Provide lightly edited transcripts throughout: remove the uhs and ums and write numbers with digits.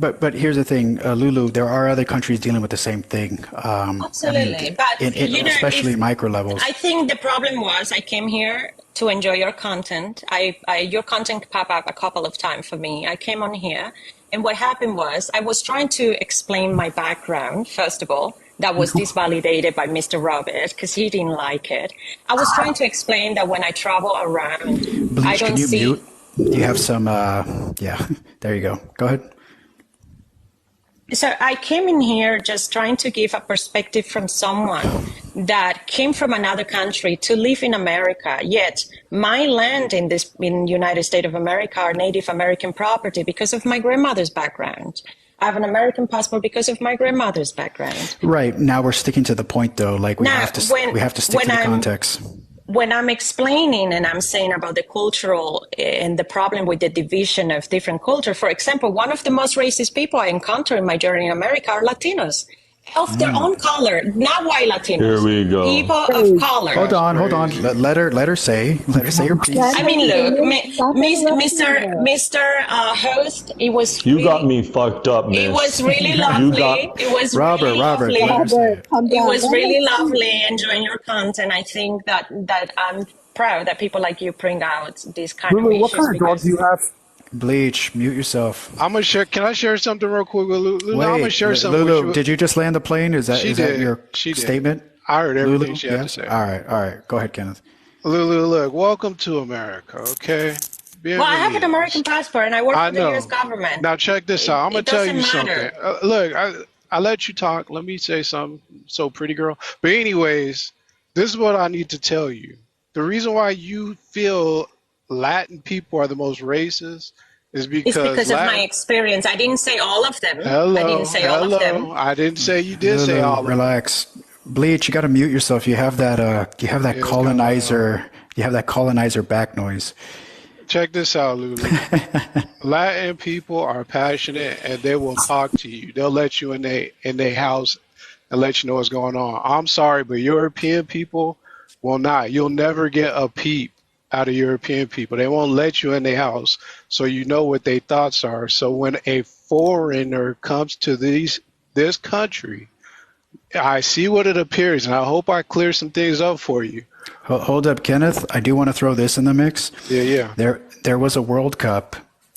But here's the thing, Lulu. There are other countries dealing with the same thing. Absolutely, but especially micro levels. I think the problem was I came here to enjoy your content. Your content popped up a couple of times for me. I came on here, and what happened was I was trying to explain my background. First of all, that was disvalidated by Mr. Robert because he didn't like it. I was trying to explain that when I travel around, Bleach, I don't can you see. mute? You have some. Yeah, there you go. Go ahead. So I came in here just trying to give a perspective from someone that came from another country to live in America. Yet my land in United States of America are Native American property because of my grandmother's background. I have an American passport because of my grandmother's background. Right. Now we're sticking to the point, though. Like we have to stick to the context. When I'm explaining and I'm saying about the cultural and the problem with the division of different culture, for example, one of the most racist people I encounter in my journey in America are Latinos. Of their own color, not white Latinos. Here we go. People of color. Hold on. Let her say her piece. I mean, look, Mr. Host, it was. You got me fucked up, man. It was really lovely. It was Robert. really lovely. Robert, it was really lovely enjoying your content. I think that I'm proud that people like you bring out these kind of issues. What kind of dog do you have? Bleach, mute yourself. I'm gonna share. Can I share something real quick with Lulu? Wait, I'm gonna share something. Lulu, did you just land the plane? Is that your statement? I heard everything Lulu? she had to say. All right. Go ahead, Kenneth. Lulu, look, welcome to America, okay? Well, I have an American passport and I work for the U.S. government. Now check this out. I'm gonna tell you matter. something. Look, I let you talk. Let me say something. So pretty girl. But anyways, this is what I need to tell you. The reason why you feel Latin people are the most racist is because of my experience. I didn't say all of them. All of them. I didn't say you did say all of them. Relax. Bleach, you got to mute yourself. You have that colonizer. You have that colonizer back noise. Check this out, Lulu. Latin people are passionate and they will talk to you. They'll let you in their house and let you know what's going on. I'm sorry, but European people will not. You'll never get a peep out of European people. They won't let you in their house, so you know what their thoughts are. So when a foreigner comes to this country, I see what it appears, and I hope I clear some things up for you. Hold up, Kenneth. I do want to throw this in the mix. Yeah. There was a World Cup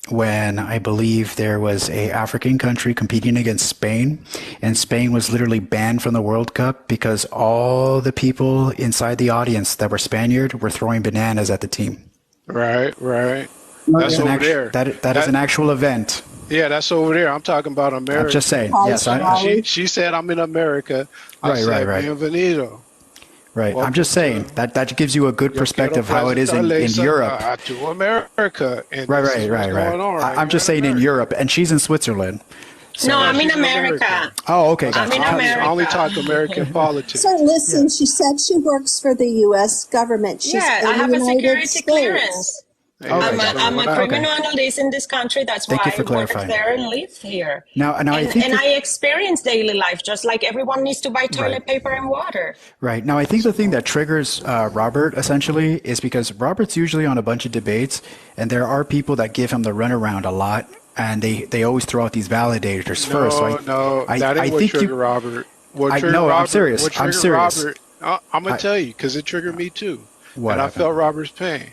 when I believe there was a African country competing against Spain, and Spain was literally banned from the World Cup because all the people inside the audience that were Spaniard were throwing bananas at the team. Right. That's over there. That is an actual event. Yeah, that's over there. I'm talking about America. I'm just saying. Yes, she said I'm in America. I said, bienvenido. Right. I'm just saying that gives you a good perspective how it is in Europe. To America. And right. I'm just saying in Europe, and she's in Switzerland. So no, I'm in America. Oh, okay. Gotcha. I'm in America. I only talk American politics. So listen, she said she works for the U.S. government. She's I have a security clearance. I'm a criminal analyst in this country. That's why I work there and live here. Now I experience daily life just like everyone needs to buy toilet paper and water. Right. Now, I think the thing that triggers Robert essentially is because Robert's usually on a bunch of debates, and there are people that give him the runaround a lot, and they always throw out these validators first. So that ain't what triggered Robert. I'm serious. Robert, I'm going to tell you, because it triggered me too. I felt Robert's pain.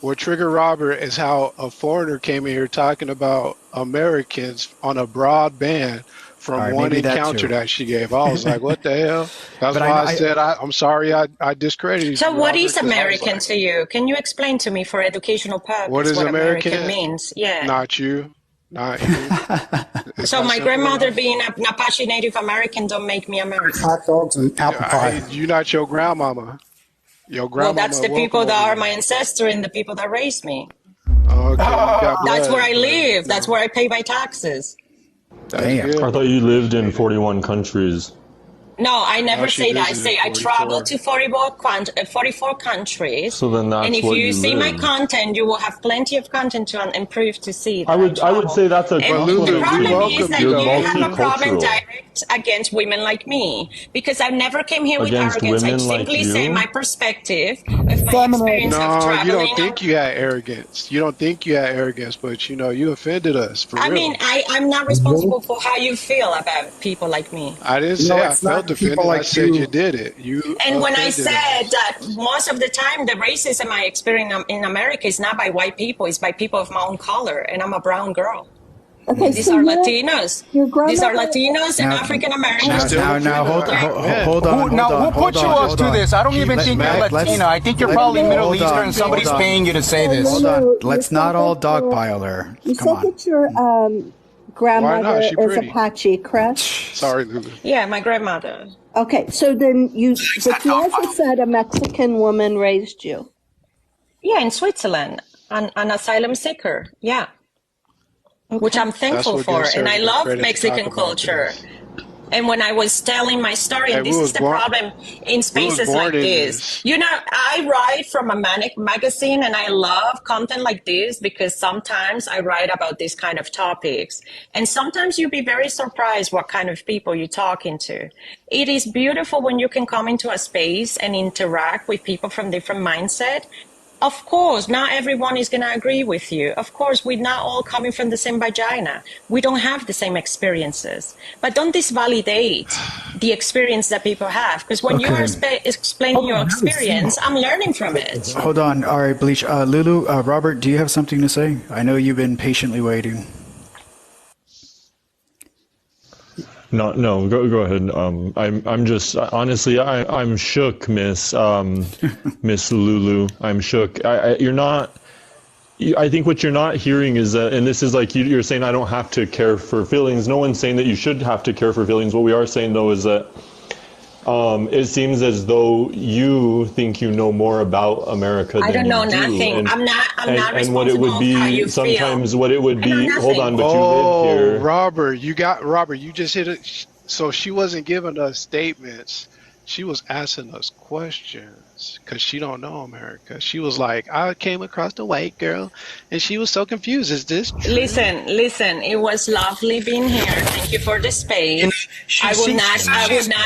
What triggered Robert is how a foreigner came in here talking about Americans on a broad ban from one encounter that she gave. I was like, what the hell? That's why I said, I'm sorry I discredited you. So what is American to you? Can you explain to me for educational purposes what American means? Yeah. Not you. So my grandmother being an Apache Native American don't make me American. Hot dogs and apple pie. You're not your grandmama. Well, that's the people that are my ancestors and the people that raised me. Okay, that's where I live. That's where I pay my taxes. Damn. I thought you lived in 41 countries. No, I never say that. I say I travel to 44 countries. So then that's and if you see my content, you will have plenty of content to improve to see. I would say that's a compliment. The problem is that you have a problem arrogant against women like me because I never came here with Against arrogance. I women like simply say you? my perspective of my experience of No, you traveling. don't think you had arrogance. You don't think you had arrogance, but you offended us for I real. mean, I'm not responsible for how you feel about people like me. I didn't say I felt offended. I said you did it. You And when I offended said us. that most of the time the racism I experience in America is not by white people, it's by people of my own color, and I'm a brown girl. Okay, These so are your Latinos. These are Latinos and African Americans. Now, hold on. Who put us to this? I don't even think you're Latina. I think you're probably Middle Eastern and somebody's paying you to say this. Hold on. Let's not all dogpile her. You Come said on. that your grandmother She is pretty. Apache, correct? Sorry, Lulu. Yeah, my grandmother. Okay, so then but you also said a Mexican woman raised you. Yeah, in Switzerland, an asylum seeker. Yeah. Which I'm thankful what for. gives her And I the love credit to Mexican talk about culture. this. And when I was telling my story, and Hey, this we is was the born- problem in spaces born like in this. this. You know, I write from a manic magazine and I love content like this because sometimes I write about these kind of topics. And sometimes you'll be very surprised what kind of people you're talking to. It is beautiful when you can come into a space and interact with people from different mindset. Of course, not everyone is going to agree with you. Of course, we're not all coming from the same vagina. We don't have the same experiences. But don't disvalidate the experience that people have. Because when you are explaining your experience, I'm learning from it. Hold on. All right, Bleach. Lulu, Robert, do you have something to say? I know you've been patiently waiting. No, go ahead. I'm just honestly, I'm shook, Miss Lulu. I'm shook. You're not. I think what you're not hearing is that, and this is like you're saying, I don't have to care for feelings. No one's saying that you should have to care for feelings. What we are saying though is that it seems as though you think you know more about America than I don't know you do. nothing. I'm not responsible and what it would for how be you sometimes feel. what it would I know be. Hold nothing. on, but you live here. Robert, you just hit it. So she wasn't giving us statements. She was asking us questions because she don't know America. She was like, I came across the white girl, and she was so confused. Is this true? Listen. It was lovely being here. Thank you for the space. I will not.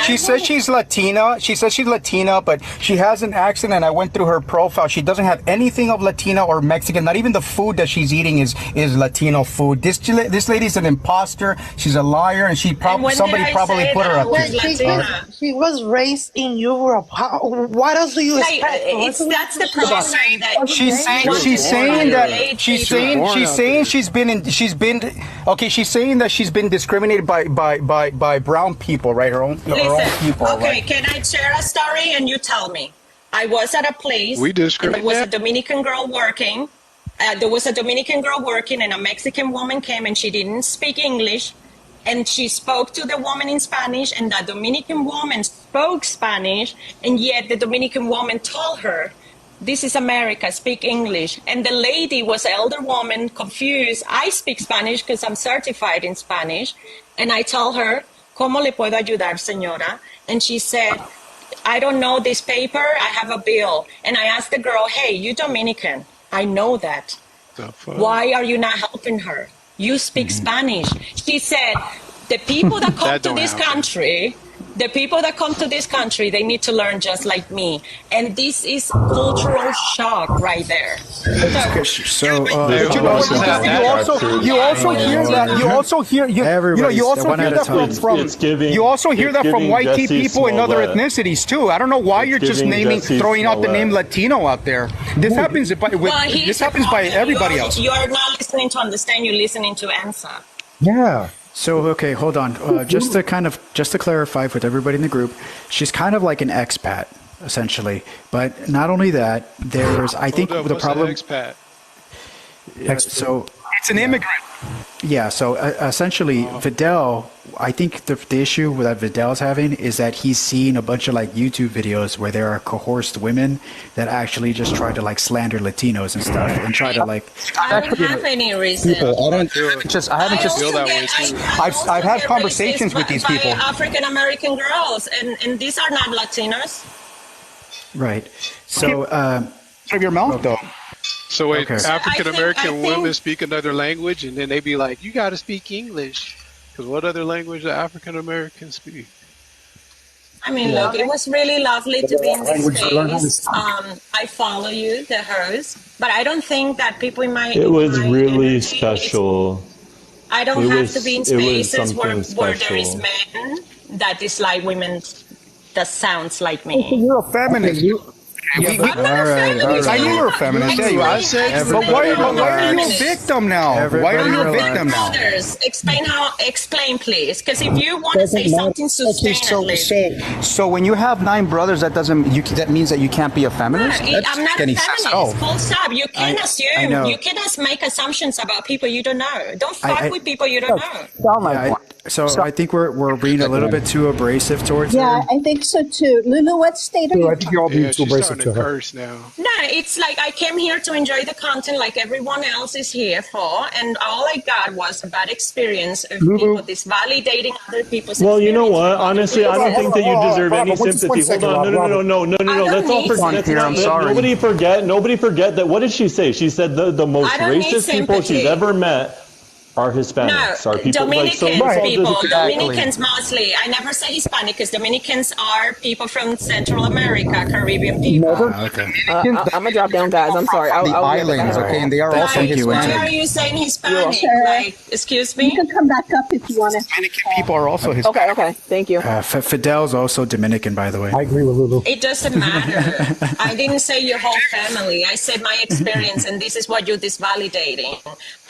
She says she's Latina. She says she's Latina, but she has an accent, and I went through her profile. She doesn't have anything of Latina or Mexican. Not even the food that she's eating is Latino food. This lady's an imposter. She's a liar, and somebody probably put her up there. She was raised in Europe. What else do you expect? That's the problem. That She's saying that she's been discriminated by brown people, right? Her own people. Okay, right? can I share a story and you tell me? I was at a place. We discriminate. There was a Dominican girl working. And a Mexican woman came and she didn't speak English. And she spoke to the woman in Spanish, and the Dominican woman spoke Spanish, and yet the Dominican woman told her, this is America, speak English. And the lady was an elder woman, confused. I speak Spanish because I'm certified in Spanish. And I told her, ¿Cómo le puedo ayudar, señora? And she said, I don't know this paper, I have a bill. And I asked the girl, hey, you Dominican, I know that. Why are you not helping her? You speak Spanish. She said, the people that come to this country, they need to learn just like me. And this is cultural shock right there. You also hear that from white people and other ethnicities too. I don't know why you're just throwing out the name Latino out there. This happens by everybody else. You're not listening to understand, you're listening to answer. Yeah. So, okay, hold on. Just to clarify with everybody in the group, she's kind of like an expat, essentially. But not only that, I think the problem. Expat? So it's an immigrant. Yeah. So essentially, Vidal. I think the issue that Vidal's having is that he's seen a bunch of like YouTube videos where there are coerced women that actually just try to like slander Latinos and stuff and try to like. I don't have any reason. I've had conversations with these people. African American girls, and these are not Latinos. Right. So. Out of your mouth, though. So wait, Okay. African American women speak another language, and then they be like, "You got to speak English." Because what other language do African Americans speak? I mean, look, it was really lovely to be in this Language to learn how to space. speak. I follow you, the host, but I don't think that people in my It was my really energy, special. I don't have to be in It was spaces where something there is special. men that dislike women that sounds like Oh, so me. you're a feminist. All right, all I knew right. you're a feminist. Yeah, you I are. said But why are you a relax. victim now? Why are Everybody you a relax. victim now? Others, explain please, because if you want to say something Okay, sustainably, so when you have 9 brothers, that means that you can't be a feminist? I'm not a feminist. Oh. Full stop. You can I assume. know. You cannot make assumptions about people you don't know. Don't fuck I- with people you don't know. Sound like Yeah, one. so I think we're being a little bit too abrasive towards Yeah, her. I think so too. Lulu, what state are So I you think from? you're all being Yeah, too she's abrasive starting to to her. curse now. No, it's like I came here to enjoy the content like everyone else is here for, and all I got was a bad experience of people disvalidating other people's Well, you know experience. what? Honestly, I don't think that you deserve any sympathy. Hold on, no. I don't Let's all need forget. sympathy. Let's I'm not. sorry. Nobody forget that. What did she say? She said the most I don't need racist people she's sympathy. ever met are Hispanics. Are people like so? Dominicans, let's all people, just Exactly. Dominicans mostly. I never say Hispanic because Dominicans are people from Central America, Caribbean people. Okay. I'm gonna drop down, guys. I'm sorry. The I'll be right islands, back. okay, and they are also Thank you, Why Angela. are Hispanic. you saying Hispanic? Sure. Like, excuse You me? can come back up if you want to. Hispanic people are also Hispanic. Okay. Thank you. Fidel's also Dominican, by the way. I agree with Lulu. It doesn't matter. I didn't say your whole family. I said my experience, and this is what you're disvalidating.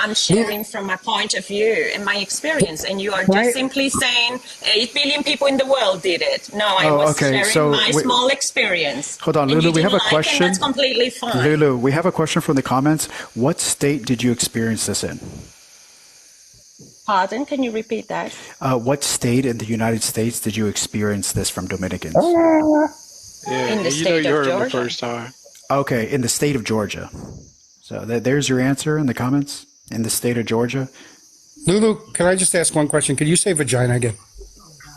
I'm sharing from my point of view and my experience, and you are just simply saying 8 billion people in the world did it. No, I Oh, was okay, sharing so my wait- small experience. Hold on, And Lulu, you we have a didn't like it, question. and that's completely fine. Lulu, we have a question from the comments. What state did you experience this in? Pardon? Can you repeat that? What state in the United States did you experience this from Dominicans? Yeah, In the and you know state you of heard him the Georgia. first time. Okay, in the state of Georgia. So there's your answer in the comments. In the state of Georgia. Lulu, can I just ask one question? Could you say vagina again?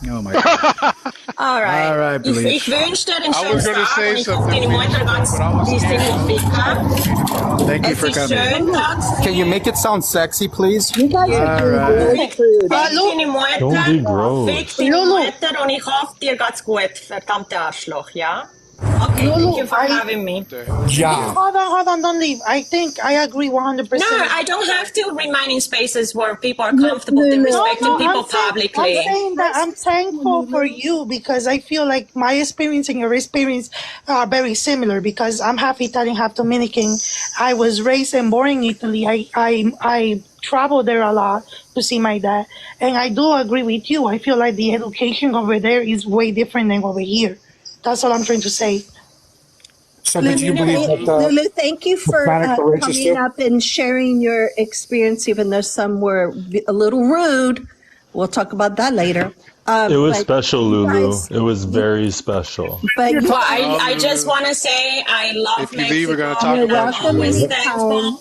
Oh my God. All right. All right, Bleach. Ich wünschte, den I was gonna say something, ganz but I was scared. significa. Thank you Es for ist coming. schön, dass Can you make it sound sexy, please? You guys are doing All right. really crude. deine Mutter, Don't be gross. fick deine Mutter und ich hoffe, dir geht's gut, verdammte Arschloch, ja? Okay, thank you for having me. Ja. Hold on, don't leave. I think I agree 100%. No, I don't have to remain in spaces where people are comfortable in respecting people publicly. I'm saying that I'm thankful for you because I feel like my experience and your experience are very similar because I'm half Italian, half Dominican. I was raised and born in Italy. I travel there a lot to see my dad. And I do agree with you. I feel like the education over there is way different than over here. That's all I'm trying to say. So did you believe that Lulu, thank you for Hispanic are racist coming too? up and sharing your experience, even though some were a little rude. We'll talk about that later. It was But special, you Lulu. guys- It was very special. But you Well, I just want to say I love If you Mexico. leave, we're gonna talk You're about I'm you. always welcome thankful. anytime.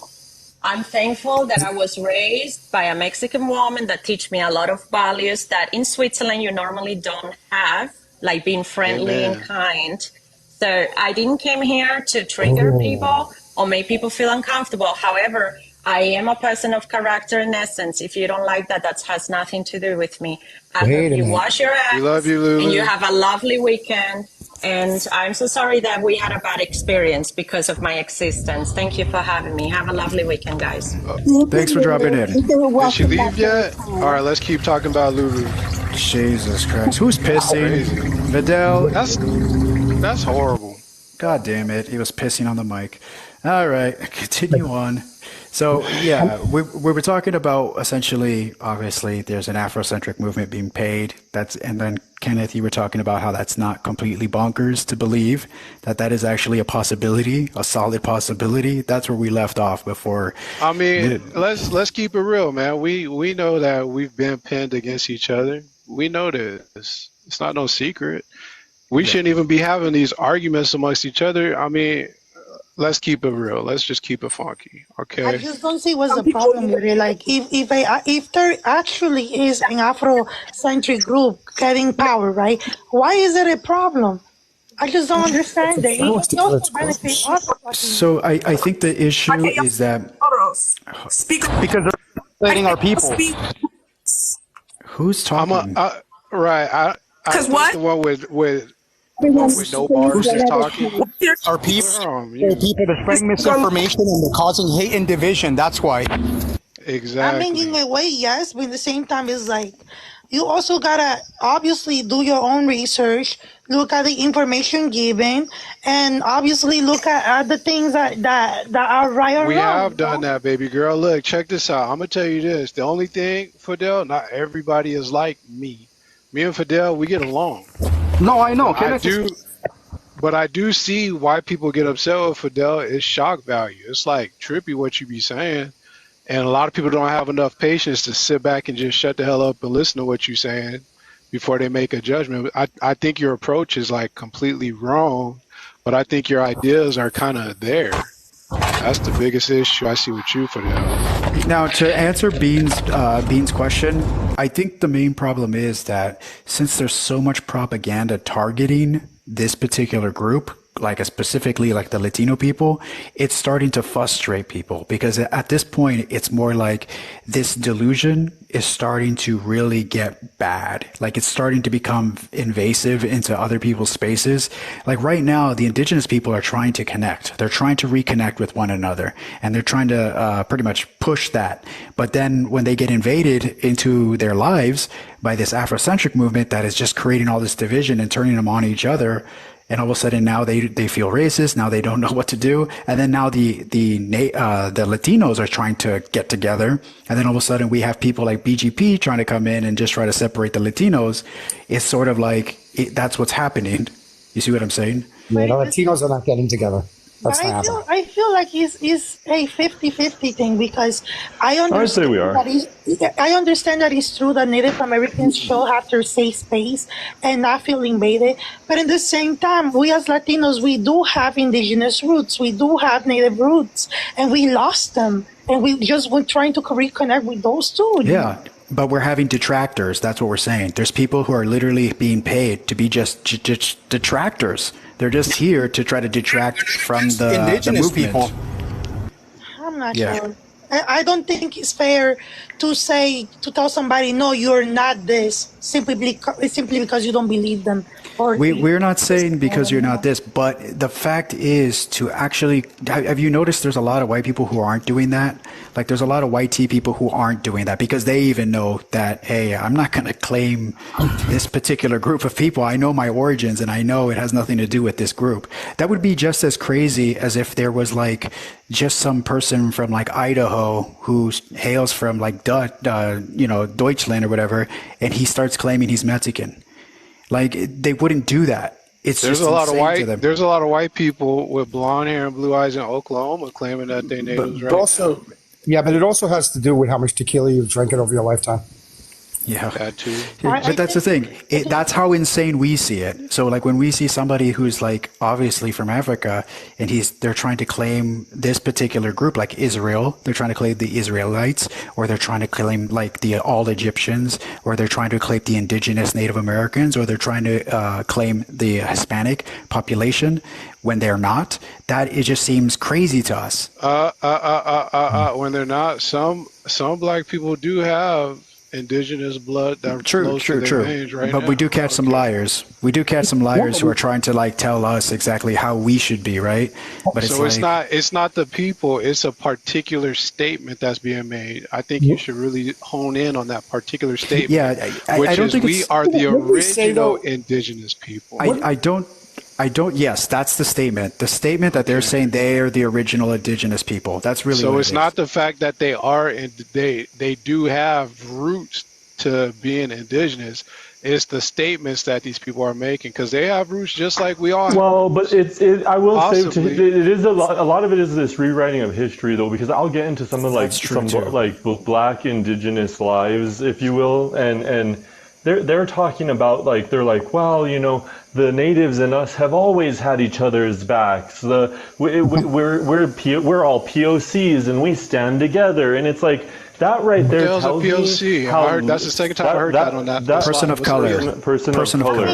I'm thankful that I was raised by a Mexican woman that teach me a lot of values that in Switzerland you normally don't have, like being friendly and Amen. kind. So I didn't came here to trigger people or make people feel uncomfortable. However, I am a person of character and essence. If you don't like that, that has nothing to do with me. I Wait hope a you minute. wash your ass We love you, Lulu. and you have a lovely weekend. And I'm so sorry that we had a bad experience because of my existence. Thank you for having me. Have a lovely weekend, guys. Thanks for dropping in. You're Did she welcome back leave yet? anytime. All right, let's keep talking about Lulu. Jesus Christ. Who's pissing? Crazy. Vidal. That's horrible. God damn it. He was pissing on the mic. All right. Continue on. So, yeah, we were talking about essentially, obviously, there's an Afrocentric movement being paid. And then, Kenneth, you were talking about how that's not completely bonkers to believe that that is actually a possibility, a solid possibility. That's where we left off before. I mean, let's keep it real, man. We know that we've been pinned against each other. We know this. It's not no secret. We shouldn't even be having these arguments amongst each other. I mean, let's keep it real. Let's just keep it funky, I okay? just don't see what's the problem with it. Like, if there actually is an Afrocentric group getting power, right? Why is it a problem? I just don't understand it. It also benefit us. So I think the issue is that Because they're manipulating our people. Who's I'm a talking? right. I Cause think what? the one with no bars is talking. Our people, We're on the mute. people, they're spreading misinformation and they're causing hate and division. That's why. I mean, in Exactly. a way, yes, but at the same time, it's like you also gotta obviously do your own research, look at the information given, and obviously look at the things that are right or We wrong. have done that, baby girl. Look, check this out. I'm gonna tell you this. The only thing, Fidel, not everybody is like me. Me and Fidel, we get along. No, I know. But I Kenneth is do, but I do see why people get upset with Fidel. It's shock value. It's like trippy what you be saying, and a lot of people don't have enough patience to sit back and just shut the hell up and listen to what you're saying before they make a judgment. I think your approach is like completely wrong, but I think your ideas are kind of there. That's the biggest issue I see with you, Fidel. Now, to answer Bean's question, I think the main problem is that since there's so much propaganda targeting this particular group, like specifically like the Latino people, it's starting to frustrate people because at this point, it's more like this delusion is starting to really get bad. Like it's starting to become invasive into other people's spaces. Like right now, the indigenous people are trying to connect. They're trying to reconnect with one another and they're trying to pretty much push that. But then when they get invaded into their lives by this Afrocentric movement that is just creating all this division and turning them on each other, and all of a sudden now they feel racist. Now they don't know what to do. And then now the Latinos are trying to get together. And then all of a sudden we have people like BGP trying to come in and just try to separate the Latinos. It's sort of like that's what's happening. You see what I'm saying? Yeah, the Latinos are not getting together. But That's not happening. I feel like it's a 50-50 thing because I I'd say understand we are. I understand that it's true that Native Americans should have their safe space and not feel invaded. But at the same time, we as Latinos, we do have indigenous roots. We do have Native roots and we lost them. And we just were trying to reconnect with those too. Yeah. But we're having detractors. That's what we're saying. There's people who are literally being paid to be just detractors. They're just here to try to detract from the indigenous movement. people. I'm not Yeah. sure. I don't think it's fair to tell somebody, no, you're not this, simply because you don't believe them. Or We're not saying because you're not this, but the fact is to actually, have you noticed there's a lot of white people who aren't doing that? Like there's a lot of white tea people who aren't doing that because they even know that, hey, I'm not going to claim this particular group of people. I know my origins and I know it has nothing to do with this group. That would be just as crazy as if there was like just some person from like Idaho who hails from like Deutschland or whatever, and he starts claiming he's Mexican. Like they wouldn't do that. It's There's just a lot of insane to them. there's a lot of white people with blonde hair and blue eyes in Oklahoma claiming that they natives, But right? also, yeah, but it also has to do with how much tequila you've drinking over your lifetime. Yeah. That too. But that's the thing. That's how insane we see it. So like when we see somebody who's like obviously from Africa and they're trying to claim this particular group like Israel, they're trying to claim the Israelites, or they're trying to claim like the all Egyptians, or they're trying to claim the indigenous Native Americans, or they're trying to claim the Hispanic population when they're not. That it just seems crazy to us. When they're not, some black people do have indigenous blood that flows through their veins right But now. we do catch some liars. We do catch some liars who are trying to like tell us exactly how we should be, right? But So like, it's not the people, it's a particular statement that's being made. I think you should really hone in on that particular statement. Yeah, which I don't is think we it's, are the What do we say, original though? indigenous people. I don't. Yes, that's the statement. The statement that they're saying they are the original indigenous people. That's really So what it's it not is. the fact that they are and they do have roots to being indigenous. It's the statements that these people are making because they have roots just like we all have. Well, but I will say Possibly. it is a lot of it is this rewriting of history though, because I'll get into some of like That's true, too. like black indigenous lives, if you will, and they're talking about like they're like, well, you know, the natives and us have always had each other's backs. We're all POCs and we stand together, and it's like That right there What the hell's a tells POC? me how that's the second time I heard that on that. Person of color. Person of color.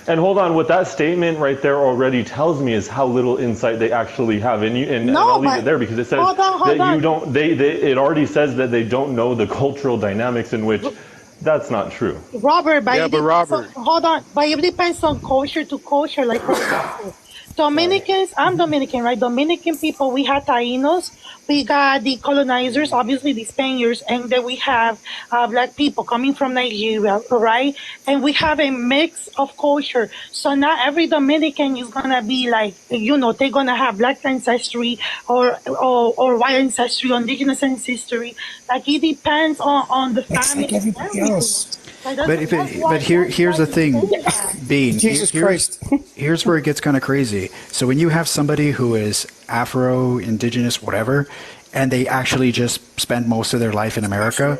And hold on, what that statement right there already tells me is how little insight they actually have. And I'll leave it there because it says that you don't. It already says that they don't know the cultural dynamics in which. That's not true. Robert, Robert. Hold on, but it depends on culture to culture. Like for example, Dominicans, I'm Dominican, right? Dominican people, we have Tainos, we got the colonizers, obviously the Spaniards, and then we have black people coming from Nigeria, right? And we have a mix of culture. So not every Dominican is gonna be like, they're gonna have black ancestry or white ancestry, or indigenous ancestry. Like it depends on the family. It's like everybody else. But here's the thing, Bean. Jesus Christ. Here's where it gets kind of crazy. So when you have somebody who is Afro, Indigenous, whatever, and they actually just spend most of their life in America,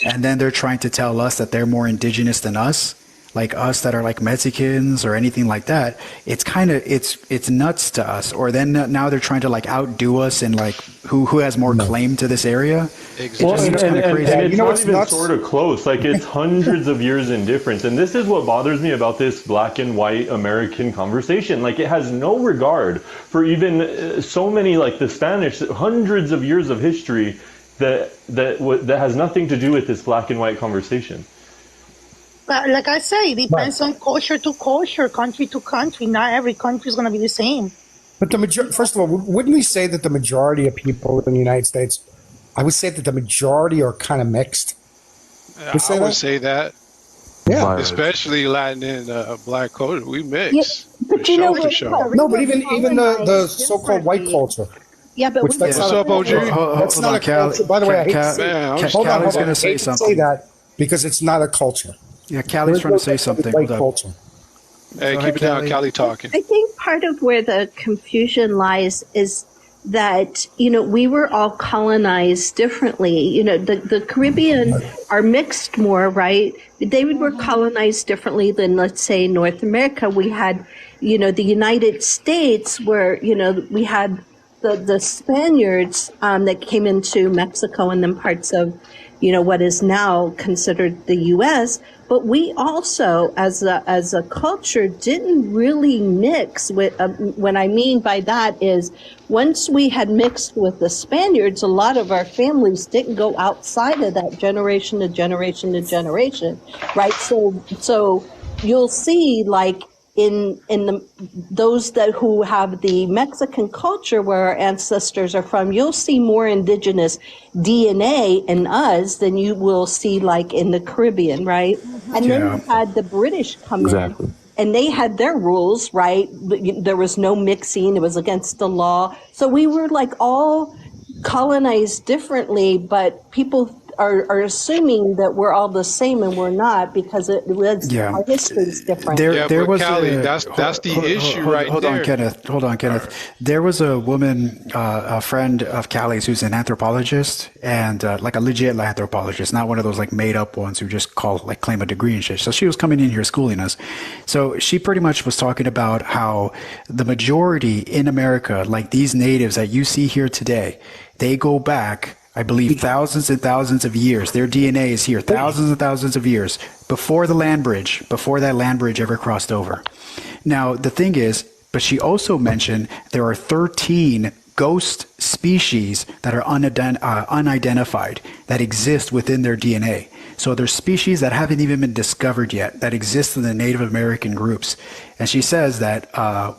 and then they're trying to tell us that they're more Indigenous than us, like us that are like Mexicans or anything like that, it's kind of it's nuts to us. Or then now they're trying to like outdo us in like who has more claim to this area. Exactly. Well, and it's not even nuts? sort of close. Like it's hundreds of years in difference. And this is what bothers me about this black and white American conversation. Like it has no regard for even so many, like the Spanish, hundreds of years of history that has nothing to do with this black and white conversation. Like I say, it depends on culture to culture, country to country. Not every country is going to be the same. But first of all, wouldn't we say that the majority of people in the United States, I would say that the majority are kind of mixed? I would say that. Yeah. Especially Latin and black culture. We mix. Yeah, but you know what? No, but even the so-called white culture. Yeah, but Which that's What's up, OG? That's not a culture. By the way, I hate to Callie's going to say something. say that because it's not a culture. Yeah, Callie's trying to say something. White Hold up. culture. Hey, keep it down, Callie talking. I think part of where the confusion lies is that, we were all colonized differently. The Caribbean are mixed more, right? They were colonized differently than, let's say, North America. We had, the United States where, we had the Spaniards that came into Mexico and then parts of, what is now considered the U.S., but we also, as a culture, didn't really mix with. What I mean by that is, once we had mixed with the Spaniards, a lot of our families didn't go outside of that generation to generation to generation, right? So you'll see, like in those who have the Mexican culture where our ancestors are from, you'll see more indigenous DNA in us than you will see like in the Caribbean, right? And then you had the British come in, and they had their rules, right? There was no mixing; it was against the law. So we were like all colonized differently, but people are assuming that we're all the same, and we're not, because our history is different. There was Callie, that's the issue right there. Hold on, Kenneth. There was a woman, a friend of Callie's, who's an anthropologist, and like a legit anthropologist, not one of those like made up ones who just claim a degree and shit. So she was coming in here schooling us. So she pretty much was talking about how the majority in America, like these natives that you see here today, they go back, I believe, thousands and thousands of years. Their DNA is here, thousands and thousands of years before the land bridge, before that land bridge ever crossed over. Now, the thing is, but she also mentioned there are 13 ghost species that are unidentified that exist within their DNA. So there's species that haven't even been discovered yet that exist in the Native American groups. And she says that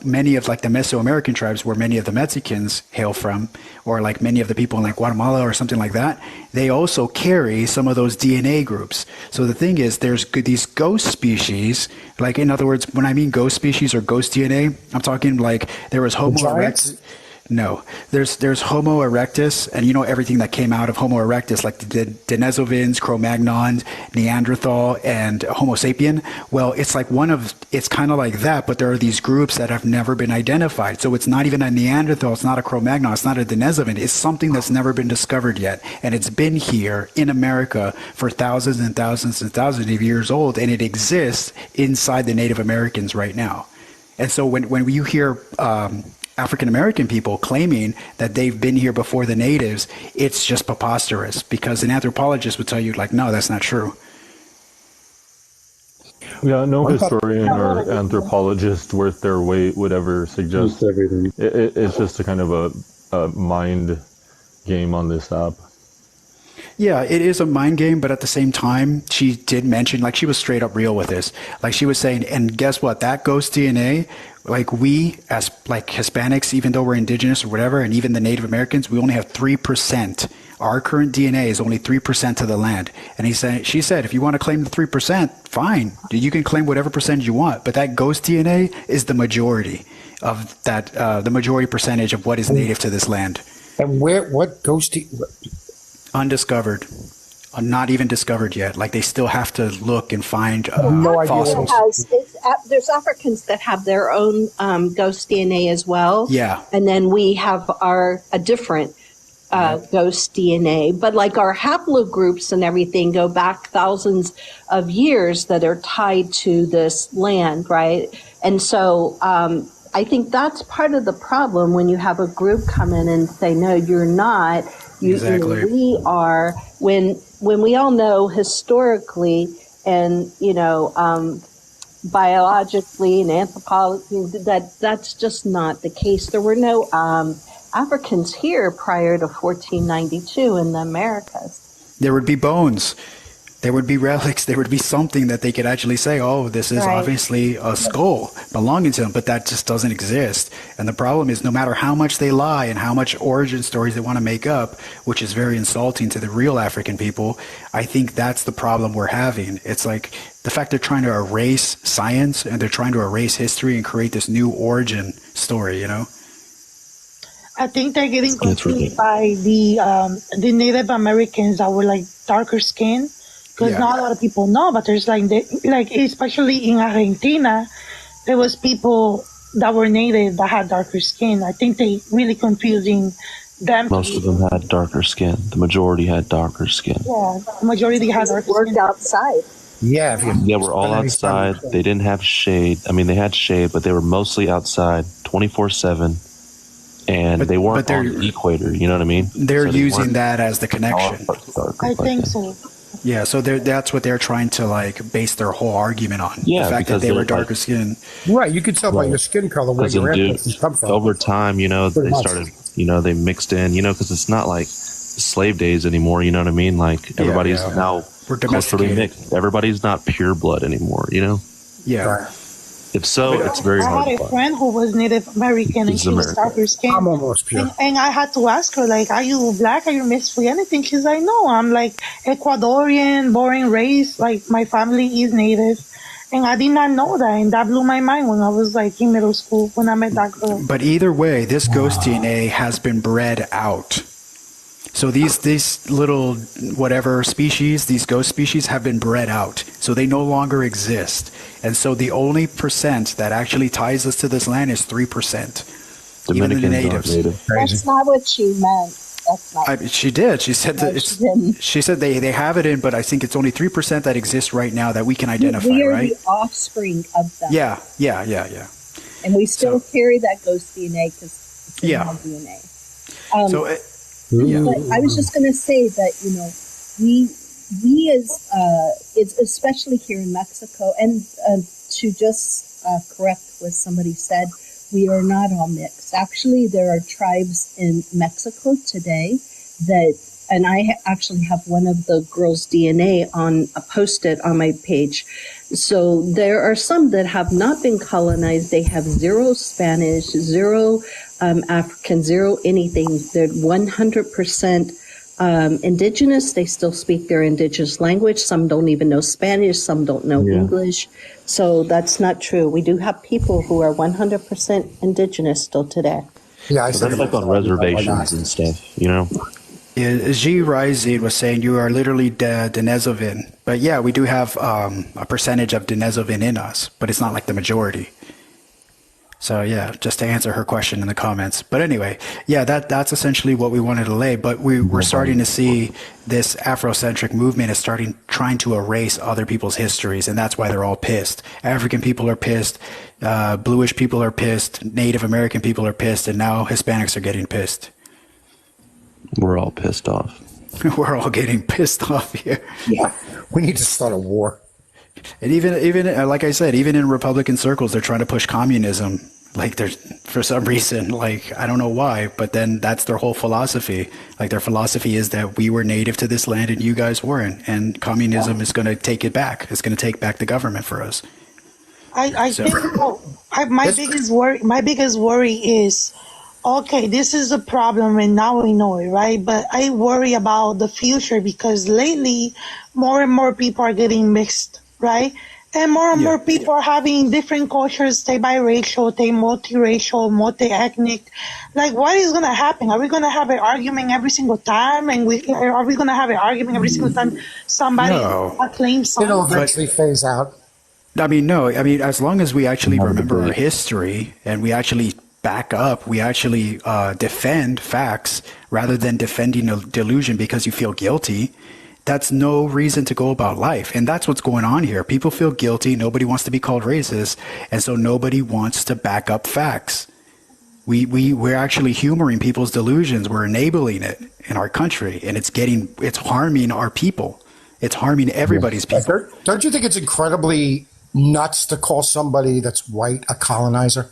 many of like the Mesoamerican tribes where many of the Mexicans hail from, or like many of the people in like Guatemala or something like that, they also carry some of those DNA groups. So the thing is, there's these ghost species, like in other words, when I mean ghost species or ghost DNA, I'm talking like there was Homo erectus. No, there's Homo erectus, and everything that came out of Homo erectus, like the Denisovans, Cro-Magnons, Neanderthal, and Homo sapien. Well, it's like it's kind of like that, but there are these groups that have never been identified. So it's not even a Neanderthal, it's not a Cro-Magnon, it's not a Denisovan. It's something that's never been discovered yet, and it's been here in America for thousands and thousands and thousands of years old, and it exists inside the Native Americans right now. And so when you hear African American people claiming that they've been here before the natives, it's just preposterous, because an anthropologist would tell you, like, no, that's not true. Yeah, no historian or anthropologist worth their weight would ever suggest everything. It's just a kind of a mind game on this app. Yeah, it is a mind game, but at the same time, she did mention, like, she was straight up real with this. Like, she was saying, and guess what? That ghost DNA, like, we as like Hispanics, even though we're indigenous or whatever, and even the Native Americans, we only have 3%. Our current DNA is only 3% of the land. And she said, if you want to claim the 3%, fine. You can claim whatever percentage you want. But that ghost DNA is the majority of that, the majority percentage of what is native to this land. And what ghost? Undiscovered. Not even discovered yet. Like, they still have to look and find fossils. There's Africans that have their own ghost DNA as well. Yeah. And then we have a different ghost DNA. But like our haplogroups and everything go back thousands of years that are tied to this land, right? And so I think that's part of the problem when you have a group come in and say, no, you're not. Exactly. We are, when we all know historically and, biologically and anthropologically, that's just not the case. There were no Africans here prior to 1492 in the Americas. There would be bones. There would be relics. There would be something that they could actually say, oh, this is obviously a skull belonging to them, but that just doesn't exist. And the problem is, no matter how much they lie and how much origin stories they want to make up, which is very insulting to the real African people, I think that's the problem we're having. It's like the fact they're trying to erase science and they're trying to erase history and create this new origin story, I think they're getting confused by the Native Americans that were like darker skin. Because not a lot of people know, but there's like especially in Argentina, there was people that were native that had darker skin. I think they really confusing them. Most of them had darker skin. The majority had darker skin. Yeah, the majority had darker skin. Worked outside. Yeah. They were all outside. They didn't have shade. I mean, they had shade, but they were mostly outside 24/7. And they weren't on the equator, you know what I mean? They're using that as the connection. I think so. Yeah, so that's what they're trying to like base their whole argument on. Yeah, the fact that they were darker skin. Right, you could tell by your skin color where your ancestors come from. Over time, they started, they mixed in, because it's not like slave days anymore, you know what I mean? Like everybody's now culturally mixed. Everybody's not pure blood anymore, Yeah. Right. If so, it's very hard. I had a friend who was Native American and she was darker skin. I'm almost pure. And I had to ask her, like, are you black? Are you mixed with anything? She's like, no, I'm like Ecuadorian, born and raised. Like, my family is Native. And I did not know that. And that blew my mind when I was like in middle school when I met that girl. But either way, this ghost DNA has been bred out. So these little whatever species, these ghost species have been bred out. So they no longer exist. And so the only percent that actually ties us to this land is 3%. Even the natives. That's not what she meant. That's not. She did. She said that she said they have it in, but I think it's only 3% that exists right now that we can identify. We are right? the offspring of them. Yeah. And we still carry that ghost DNA because it's in our DNA. But I was just going to say that we as especially here in Mexico, and to just correct what somebody said, we are not all mixed. Actually, there are tribes in Mexico today that, and I actually have one of the girls' DNA posted on my page. So there are some that have not been colonized. They have zero Spanish, zero African, zero anything. They're 100% indigenous. They still speak their indigenous language. Some don't even know Spanish. Some don't know English. So that's not true. We do have people who are 100% indigenous still today. Yeah, so that's like on reservations and stuff, G. Rising was saying you are literally Denisovin. But yeah, we do have a percentage of Denisovin in us, but it's not like the majority. So yeah, just to answer her question in the comments. But anyway, yeah, that's essentially what we wanted to lay. But we're starting to see this Afrocentric movement is trying to erase other people's histories, and that's why they're all pissed. African people are pissed, bluish people are pissed, Native American people are pissed, and now Hispanics are getting pissed. We're all pissed off. We're all getting pissed off here. Yeah, we need to start a war. And even like I said, even in Republican circles, they're trying to push communism. Like there's for some reason, like I don't know why, but then that's their whole philosophy. Like their philosophy is that we were native to this land and you guys weren't, and communism is going to take it back. It's going to take back the government for us. I think my biggest worry is, okay, this is a problem and now we know it, right? But I worry about the future because lately more and more people are getting mixed, right? And more people are having different cultures, they biracial, they multiracial, multi-ethnic. Like, what is going to happen? Are we going to have an argument every single time? And are we going to have an argument every single time somebody claims something? It'll eventually phase out. I mean, no. I mean, as long as we actually remember our history and we actually back up, we actually defend facts rather than defending a delusion because you feel guilty. That's no reason to go about life. And that's what's going on here. People feel guilty. Nobody wants to be called racist. And so nobody wants to back up facts. We're actually humoring people's delusions. We're enabling it in our country. And it's harming our people. It's harming everybody's people. Don't you think it's incredibly nuts to call somebody that's white a colonizer?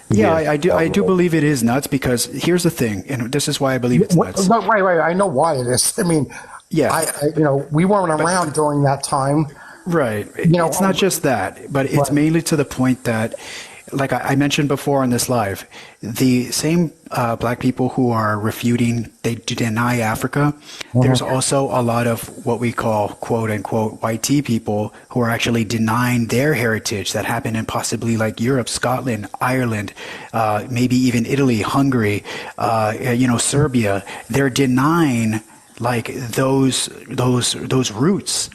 Yeah, I do believe it is nuts because here's the thing. And this is why I believe it's nuts. No, wait. I know why it is. I mean, yeah, we weren't around during that time. Right. It's not just that, but it's mainly to the point that, like I mentioned before on this live, the same black people who are refuting, they deny Africa. There's also a lot of what we call quote unquote white tea people who are actually denying their heritage that happened in possibly like Europe, Scotland, Ireland, maybe even Italy, Hungary, Serbia. They're denying like those roots.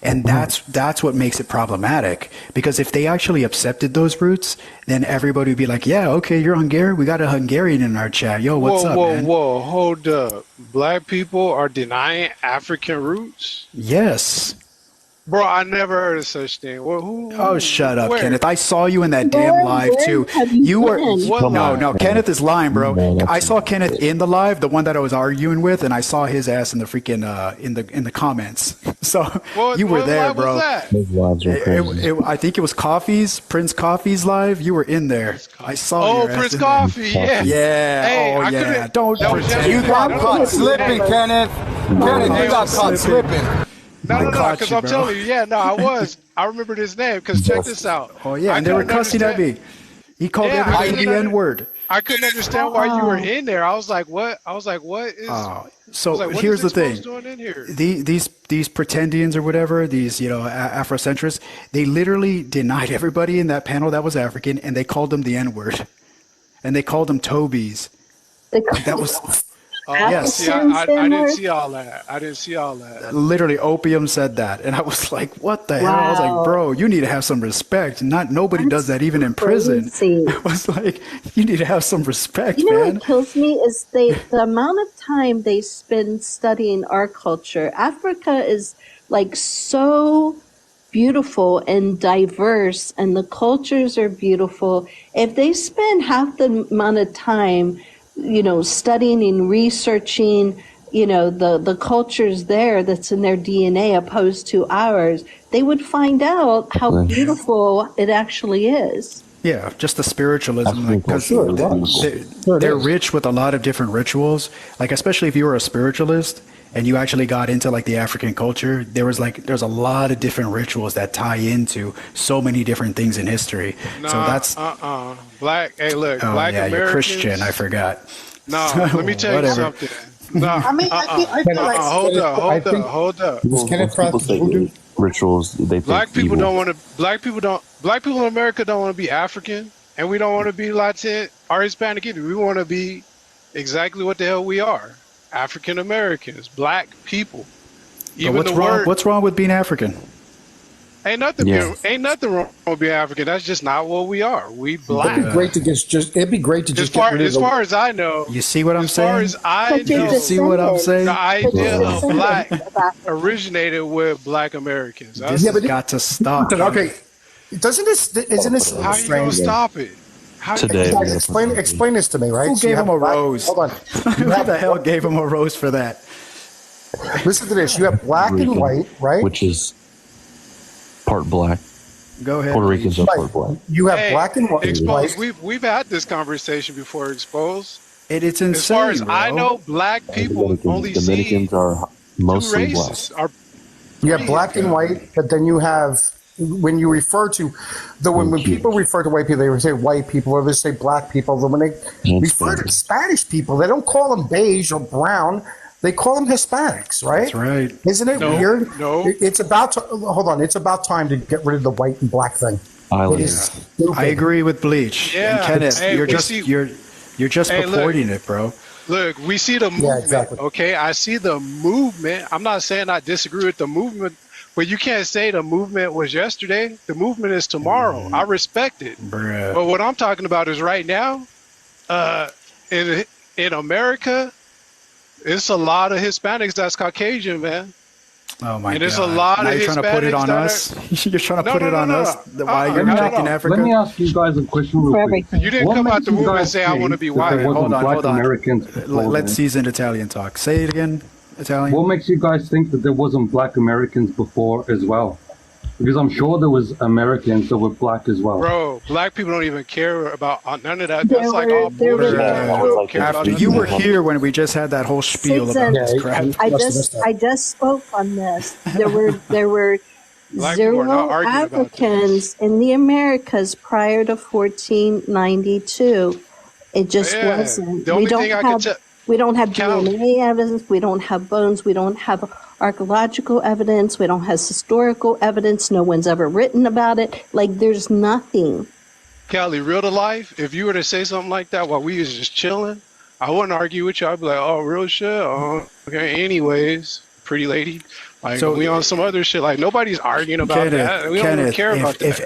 And that's what makes it problematic, because if they actually accepted those roots, then everybody would be like, yeah, okay, you're Hungarian. We got a Hungarian in our chat. Yo, what's up, man? Whoa, hold up. Black people are denying African roots? Yes. Bro, I never heard of such thing. Oh, shut up, Kenneth. I saw you in that damn live too. You were no, Kenneth is lying, bro. I saw Kenneth in the live, the one that I was arguing with, and I saw his ass in the freaking in the comments. So you were there, bro. His lives are crazy. I think it was Prince Coffee's live. You were in there. I saw. Oh, Prince Coffee, yeah. Yeah. Hey, yeah. Don't pretend. You got caught slipping, Kenneth. Kenneth, you got caught slipping. No, because I'm telling you, I remember his name, because check this out. Oh, yeah, and they were cussing at me. He called everybody the N-word. I couldn't understand why you were in there. I was like, what? What is... So here's the thing. Doing in here? These pretendians or whatever, these, Afrocentrists, they literally denied everybody in that panel that was African, and they called them the N-word. And they called them Tobies. That was... yes. I didn't see all that. Literally, Opium said that, and I was like, "What the hell?" I was like, "Bro, you need to have some respect. Nobody does that even in prison." I was like, "You need to have some respect, man." What kills me is the amount of time they spend studying our culture. Africa is like so beautiful and diverse, and the cultures are beautiful. If they spend half the amount of time studying and researching, the cultures there that's in their DNA opposed to ours, they would find out how beautiful it actually is. Yeah, just the spiritualism, because they're rich with a lot of different rituals. Like, especially if you were a spiritualist and you actually got into like the African culture, there's a lot of different rituals that tie into so many different things in history. So that's black. Hey, look, black Americans. You're Christian. I forgot. No, let me tell you something. No, I mean, I feel like hold up. People say rituals. They black people don't want to. Black people in America don't want to be African, and we don't want to be Latin or Hispanic either. We want to be exactly what the hell we are. African Americans, black people. What's wrong with being African? Ain't nothing wrong with being African. That's just not what we are. We black. It'd be great to just get rid of as far as I know. You see what I'm saying? As far as I know, you see what I'm saying? the idea of black originated with Black Americans. This has got to stop. Okay, isn't this how you gonna stop it? Today, explain this to me, right? Who gave him a rose? Hold on. Who the hell gave him a rose for that? Listen to this. You have black and white, right? Which is part black. Go ahead. Puerto Ricans are part black. You have black and white. Exposed. We've had this conversation before. Exposed. It's insane. As far as bro. I know, black people only Dominicans are mostly two races. black. You have black and white, but then you have when you refer to when people refer to white people, they say white people or they say black people. But when they refer to Spanish people, they don't call them beige or brown. They call them Hispanics, right? That's right. Isn't it weird? No. It's about to hold on. It's about time to get rid of the white and black thing. I agree with Bleach. Yeah. And Kenneth, you're just purporting it, bro. Look, we see the movement. Yeah, exactly. Okay, I see the movement. I'm not saying I disagree with the movement, but you can't say the movement was yesterday. The movement is tomorrow. I respect it. Bruh. But what I'm talking about is right now, in America, it's a lot of Hispanics that's Caucasian, man. Oh my God! And there's a lot now of you're trying to put it on us. You're trying to put it on us. Why you're rejecting Africa? Let me ask you guys a question real quick. You didn't come out the womb and say I want to be white. Hold on. Americans Let's season Italian talk. Say it again, Italian. What makes you guys think that there wasn't black Americans before as well? Because I'm sure there was Americans that were black as well. Bro, black people don't even care about none of that. That's like all bullshit. You were here when we just had that whole spiel about this crap. I just spoke on this. There were zero Africans in the Americas prior to 1492. It just wasn't. We don't have DNA evidence. We don't have bones. We don't have archaeological evidence. We don't have historical evidence. No one's ever written about it. Like, there's nothing. Callie, real to life, if you were to say something like that while we was just chilling, I wouldn't argue with you. I'd be like, oh, real shit? Oh, okay. Anyways, pretty lady. Like, so we on some other shit. Like, nobody's arguing about that. We don't even care about that. If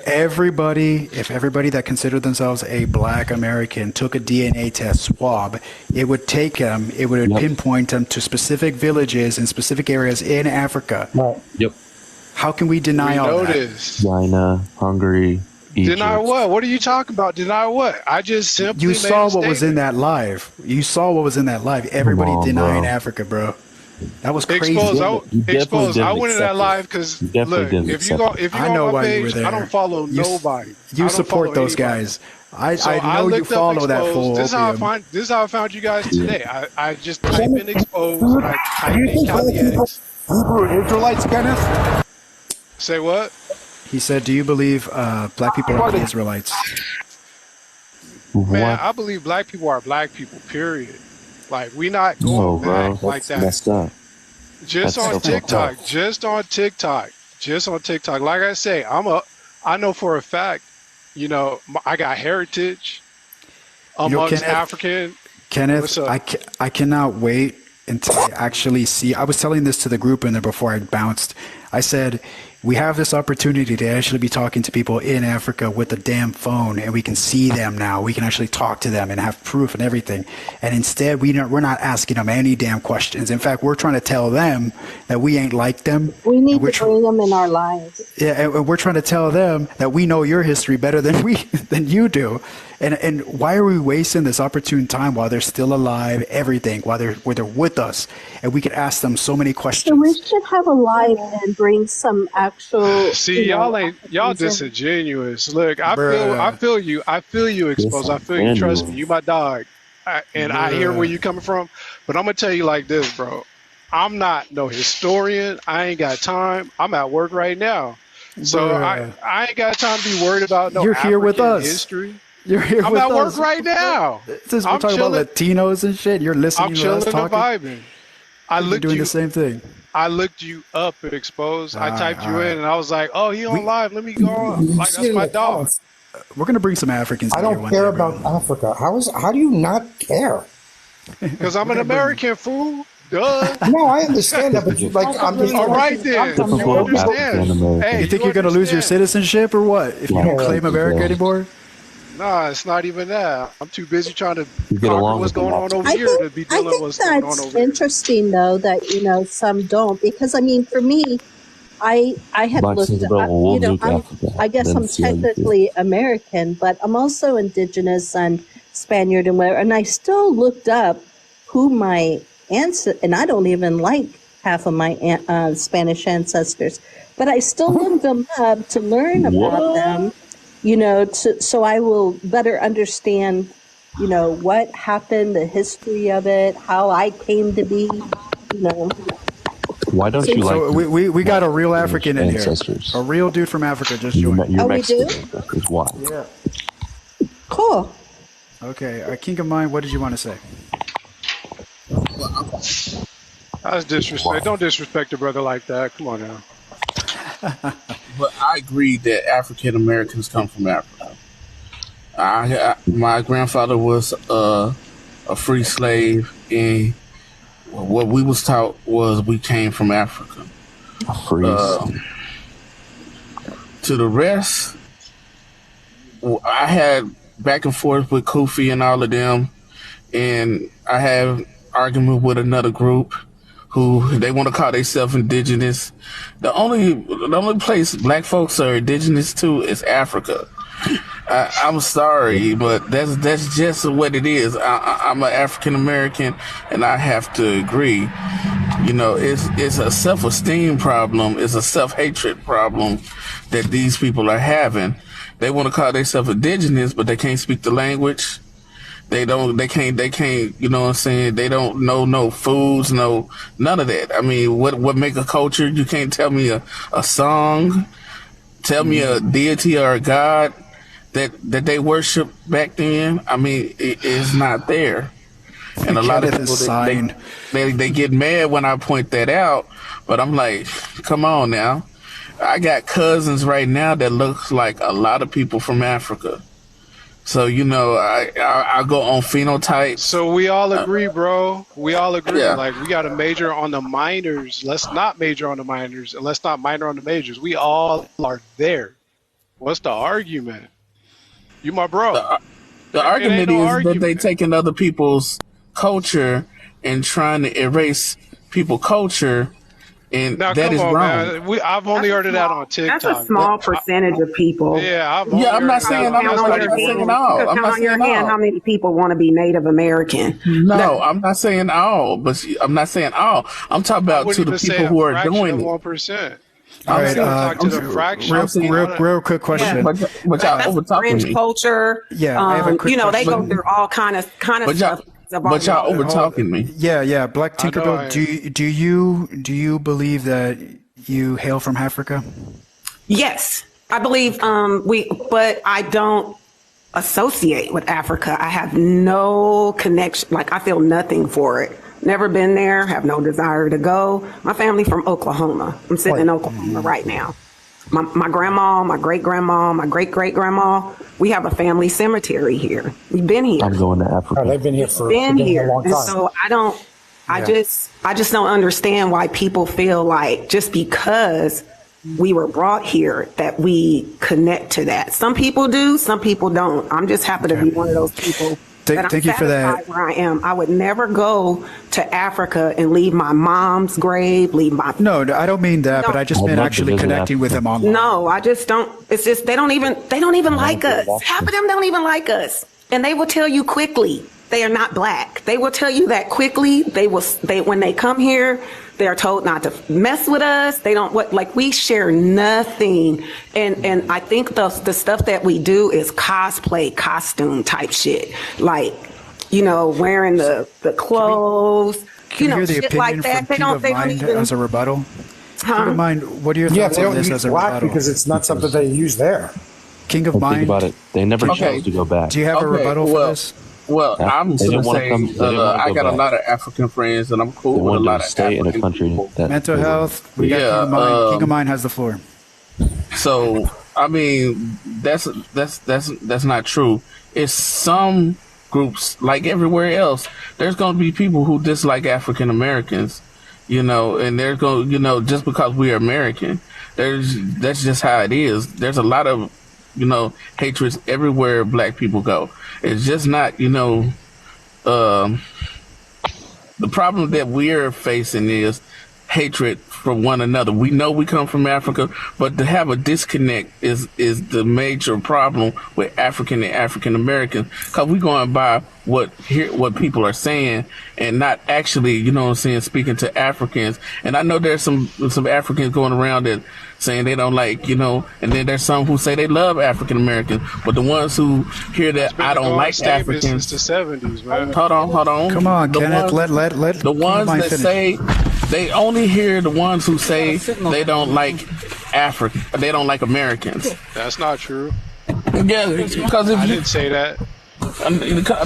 everybody that considered themselves a black American took a DNA test swab, it would take them, it would pinpoint them to specific villages and specific areas in Africa. Yep. How can we deny all that? China, Hungary, Egypt. Deny what? What are you talking about? Deny what? I just simply You saw what was in that live. You saw what was in that live. Everybody denying Africa, bro. That was crazy. Exposed. I went in that live because look, if you go on my page, I don't follow nobody. You support those guys. I know you follow that fool. This is how I found you guys today. I just type in exposed. And I type in Hebrew Israelites, Kenneth? Say what? He said, "Do you believe black people are the Israelites?" Man, I believe black people are black people. Period. Like, we not going back like that. Messed up. Just on TikTok. Like I say, I know for a fact, I got heritage amongst African. Kenneth, I cannot wait until I actually see. I was telling this to the group in there before I bounced. I said, we have this opportunity to actually be talking to people in Africa with a damn phone, and we can see them now. We can actually talk to them and have proof and everything. And instead, we're not asking them any damn questions. In fact, we're trying to tell them that we ain't like them. We need to bring them in our lives. Yeah, and we're trying to tell them that we know your history better than you do. And why are we wasting this opportune time while they're still alive, everything, while they're with us, and we could ask them so many questions. So we should have a live and bring some actual. See, y'all disingenuous. Look, I feel you. Exposed. I feel you. Trust me, you my dog, I hear where you coming from. But I'm gonna tell you like this, bro. I'm not no historian. I ain't got time. I'm at work right now, so I ain't got time to be worried about no. You're here with us. History. You're here I'm with at us. work right now. Since we're talking about Latinos and shit, you're listening to us talking. I'm chilling and vibing. You're doing the same thing. I looked you up at Exposed. I typed you in, and I was like, "Oh, he on live. Let me go on." Like, that's my dog. We're gonna bring some Africans. I don't care about Africa. How do you not care? Because I'm an American fool. Duh. No, I understand that, but I'm just All right then. You understand? Hey, You think you're going to lose your citizenship or what if you don't claim America anymore? Nah, it's not even that. I'm too busy trying to get conquer along what's with going on over here to be dealing with what's going on that's over here. interesting, though, that some don't, because I mean, for me, I had Black looked. says, "Bro, we'll nuke Africa, I guess then I'm see how you feel." technically American, but I'm also Indigenous and Spaniard and whatever. And I still looked up who my ancestors, and I don't even like half of my Spanish ancestors, but I still looked them up to learn about them. So I will better understand, what happened, the history of it, how I came to be, Why don't you like? So we got a real African in here. ancestors? A real dude from Africa just joined. Your we do? Mexican ancestors. Why? Yeah. Cool. Okay, King of Mind, what did you want to say? That's disrespect. Don't disrespect a brother like that. Come on now. But I agree that African Americans come from Africa. My grandfather was a free slave, and what we was taught was we came from Africa. To the rest, I had back and forth with Kofi and all of them, and I have argument with another group who they want to call themselves indigenous. The only place black folks are indigenous to is Africa. I'm sorry, but that's just what it is. I'm an African American, and I have to agree. It's a self-esteem problem. It's a self-hatred problem that these people are having. They want to call themselves indigenous, but they can't speak the language. They can't, you know what I'm saying? They don't know no foods, none of that. I mean, what make a culture? You can't tell me a song, tell me a deity or a god that they worship back then. I mean, it's not there. And a lot of people, they get mad when I point that out, but I'm like, come on now. I got cousins right now that looks like a lot of people from Africa. So, I go on phenotype. So we all agree, bro. We all agree. Yeah. Like, we got to major on the minors. Let's not major on the minors, and let's not minor on the majors. We all are there. What's the argument? You my bro. The argument is that they taking other people's culture and trying to erase people's culture. And now, that is wrong. Man. I've only heard of that on TikTok. That's a small percentage of people. Yeah, I'm not saying all. I'm not saying all. How many people want to be Native American? No, I'm not saying all. But I'm not saying all. I'm talking about to the people who are doing it. 1%. All right, real quick question. Yeah. But y'all over talking me. Culture. Yeah, I have a quick question. They go through all kind of stuff. But y'all over talking me. Yeah. Black Tinkerbell, do you believe that you hail from Africa? Yes, I believe but I don't associate with Africa. I have no connection. Like, I feel nothing for it. Never been there. Have no desire to go. My family from Oklahoma. I'm sitting in Oklahoma right now. My grandma, my great-grandma, my great-great-grandma, we have a family cemetery here. We've been here. I'm going to Africa. They've been here for a long time. And so I just don't understand why people feel like just because we were brought here that we connect to that. Some people do, some people don't. I'm just happy to be one of those people. Thank you for that. Where I am, I would never go to Africa and leave my mom's grave, leave my. No, I don't mean that, but I just meant actually connecting with them online. No, I just don't. It's just they don't even like us. Half of them don't even like us, and they will tell you quickly they are not black. They will tell you that quickly. When they come here, they are told not to mess with us. They don't we share nothing. And I think the stuff that we do is cosplay, costume type shit. Like, wearing the clothes, can we hear the shit opinion like that. From King of Mind as a rebuttal? King of Mind, what are your thoughts on this as a rebuttal? Because it's not something they use there. King of Mind. Think about it. They never chose to go back. Do you have a rebuttal for this? Well, I'm going to say I got a lot of African friends, and I'm cool with a lot of stay in a country. Mental health. We got King of Mind. King of Mind has the floor. So, I mean, that's not true. It's some groups like everywhere else. There's going to be people who dislike African Americans, you know, and there's going, you know, just because we are American, that's just how it is. There's a lot of, you know, hatred everywhere black people go. It's just not, you know, the problem that we're facing is hatred for one another. We know we come from Africa, but to have a disconnect is the major problem with African and African Americans, because we're going by what people are saying and not actually, you know what I'm saying, speaking to Africans. And I know there's some Africans going around that saying they don't like, you know, and then there's some who say they love African Americans, but the ones who hear that I don't like Africans since the 70s, man. Hold on. Come on, Kenneth. Let the ones that finish. say they only hear the ones who say they don't like Africa, they don't like Americans. That's not true. Yeah, because if I you didn't say that.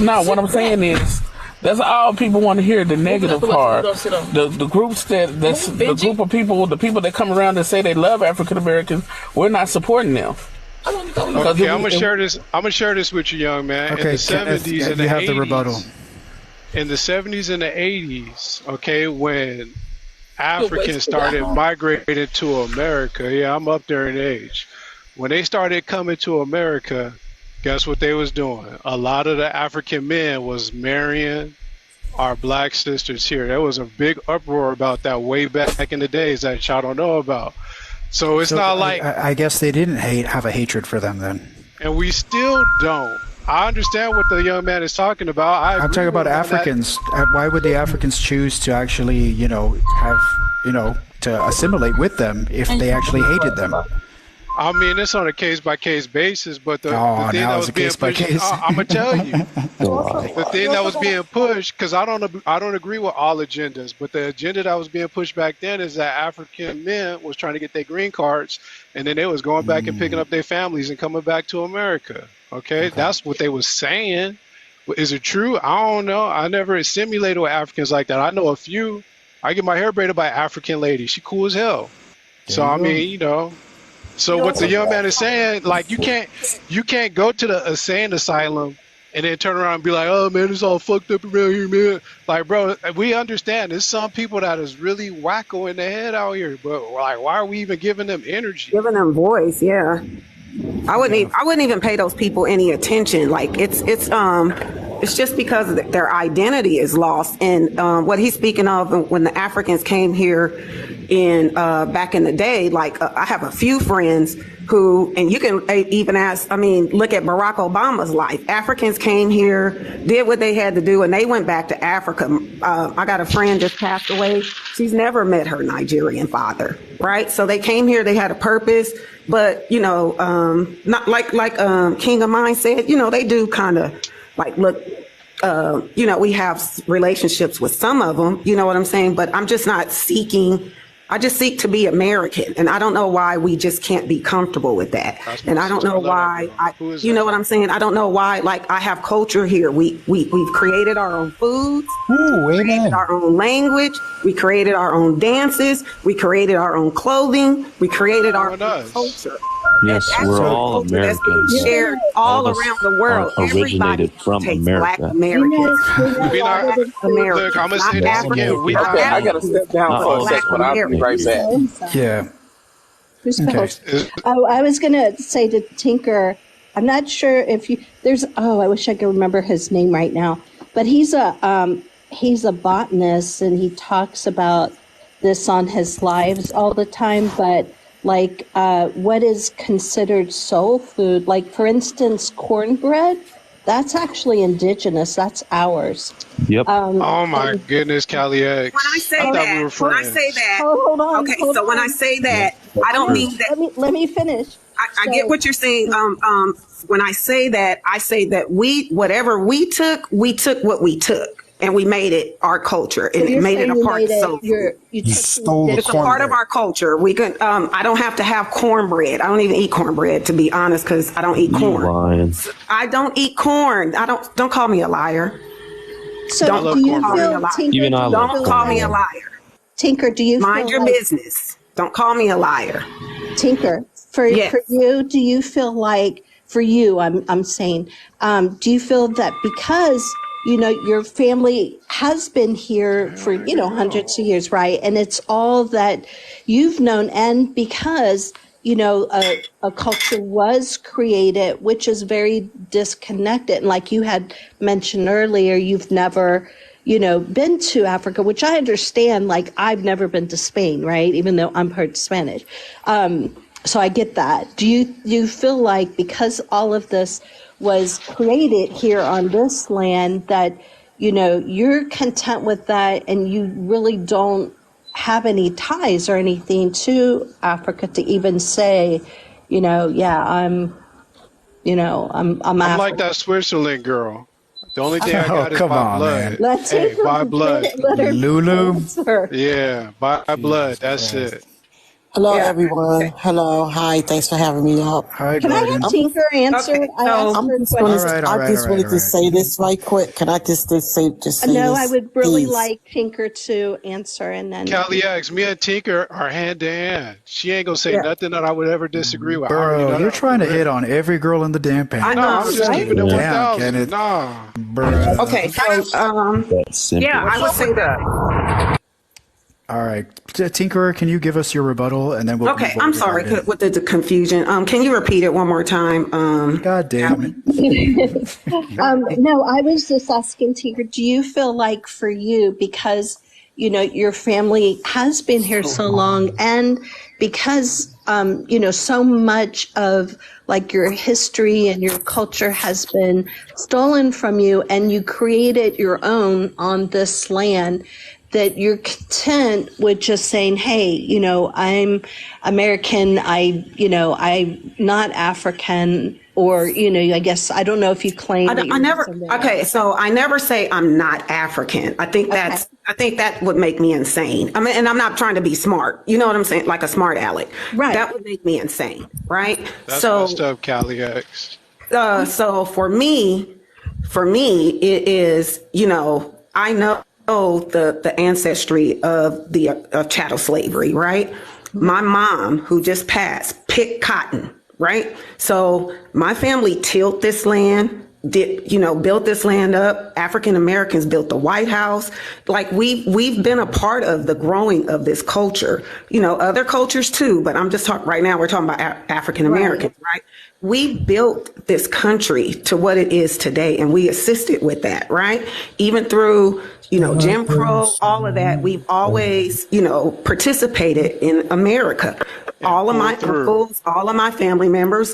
no, what I'm saying is that's all people want to hear, the negative part. The groups that's the group of people, the people that come around and say they love African Americans, we're not supporting them. Okay, I'm gonna share this. I'm gonna share this with you, young man. Okay, in the 70s and the you have 80s, the rebuttal. In the 70s and the 80s, okay, when Africans started migrating to America, yeah, I'm up there in age. When they started coming to America, guess what they was doing? A lot of the African men was marrying our black sisters here. There was a big uproar about that way back in the days that y'all don't know about. So it's not like I guess they didn't have a hatred for them then. And we still don't. I understand what the young man is talking about. I'm talking about Africans. Why would the Africans choose to actually, you know, have, you know, to assimilate with them if they actually hated them? I mean, it's on a case-by-case basis, but the thing that was being pushed, I'm gonna tell you, the thing that was being pushed, because I don't agree with all agendas, but the agenda that was being pushed back then is that African men was trying to get their green cards, and then they was going back and picking up their families and coming back to America. Okay, that's what they was saying. Is it true? I don't know. I never assimilated with Africans like that. I know a few. I get my hair braided by an African lady. She cool as hell. So I mean, you know. So what the young man is saying, like you can't go to the insane asylum and then turn around and be like, oh man, it's all fucked up around here, man. Like, bro, we understand there's some people that is really wacko in the head out here, but like, why are we even giving them energy? Giving them voice, yeah. I wouldn't even pay those people any attention. Like it's just because their identity is lost. And what he's speaking of when the Africans came here in back in the day, like I have a few friends who, and you can even ask, I mean, look at Barack Obama's life. Africans came here, did what they had to do, and they went back to Africa. I got a friend just passed away. She's never met her Nigerian father, right? So they came here, they had a purpose, but, you know, not like King of Mine said, you know, they do kind of like, look, you know, we have relationships with some of them, you know what I'm saying? But I'm just not seeking, I just seek to be American. And I don't know why we just can't be comfortable with that. And I don't know why, you know what I'm saying? I don't know why, like I have culture here. We've created our own foods, we created our own language, we created our own dances, we created our own clothing, we created our own culture. Yes, we're all Americans. Shared all around the world. Originated from Black America. Americans. Look, I'm gonna say this again. I gotta step down for a second, but I'll be right back. Yeah. Okay. Oh, I was gonna say to Tinker, I'm not sure if I wish I could remember his name right now, but he's a botanist and he talks about this on his lives all the time, but like what is considered soul food, like for instance cornbread, that's actually indigenous, that's ours. Yep. Oh my goodness, Callie X. When I say that, hold on, okay, so when I say that, I don't mean that. Let me finish. I get what you're saying. When I say that whatever we took what we took. And we made it our culture, and it made it a part of soul. You stole the It's a part of our culture. We can. I don't have to have cornbread. I don't even eat cornbread, to be honest, because I don't eat corn. I don't eat corn. Don't call me a liar. So do you feel, Tinker, don't call me a liar. Tinker, do you mind your business? Don't call me a liar. Tinker, for you, do you feel like for you, I'm saying, do you feel that because, your family has been here for, hundreds of years, right? And it's all that you've known. And because, a culture was created, which is very disconnected. And like you had mentioned earlier, you've never, been to Africa, which I understand. Like, I've never been to Spain, right? Even though I'm part Spanish. So I get that. Do you feel like because all of this was created here on this land that, you're content with that and you really don't have any ties or anything to Africa to even say, I'm I'm like that Switzerland girl. The only thing I got is by blood. Let's Hey, by blood. Lulu. Yeah, by blood. That's it. Hello, everyone. Hello. Hi. Thanks for having me up. Hi, Can I have Tinker answer? Okay, I asked her a question. I just wanted to say this right quick. Can I just say No, this? I would really please? like Tinker to answer, and then Callie X, me and Tinker are hand to hand. She ain't gonna say nothing that I would ever disagree with. I already know Bro, you're that. trying to hit on every girl in the damn pan. I No, know, I'm just right? keeping it Damn, 1,000. Kenneth. Nah. Bro. Okay, so yeah, I would say that. All right. Tinkerer, can you give us your rebuttal? And then we'll. Okay, I'm sorry with the confusion. Can you repeat it one more time? God damn it. No, I was just asking Tinker, do you feel like for you, because, your family has been here so long and because, so much of like your history and your culture has been stolen from you and you created your own on this land, that you're content with just saying, hey, I'm American, I'm not African, or, I guess, I don't know if you claim that I never, okay, so I never say I'm not African. I think that would make me insane. I mean, and I'm not trying to be smart. You know what I'm saying? Like a smart aleck. Right. That would make me insane, right? That's messed up, Callie X. So for me, it is, I know the ancestry of the chattel slavery, right? My mom, who just passed, picked cotton, right? So my family tilled this land, built this land up. African Americans built the White House. Like we've been a part of the growing of this culture. Other cultures too, but I'm just talking right now. We're talking about African Americans, right? We built this country to what it is today, and we assisted with that, right? Even through Jim Crow, all of that. We've always, participated in America. All of my uncles, all of my family members,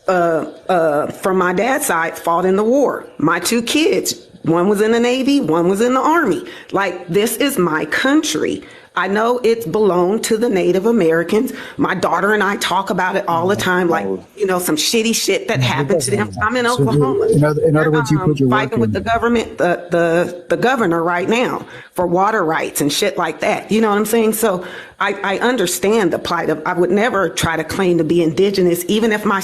from my dad's side fought in the war. My two kids, one was in the Navy, one was in the Army. Like, this is my country. I know it belonged to the Native Americans. My daughter and I talk about it all the time, like, some shitty shit that happened to them. I'm in Oklahoma. In other words, you put your work fighting with the government, the governor right now for water rights and shit like that. You know what I'm saying? So I understand the plight of, I would never try to claim to be indigenous, even if my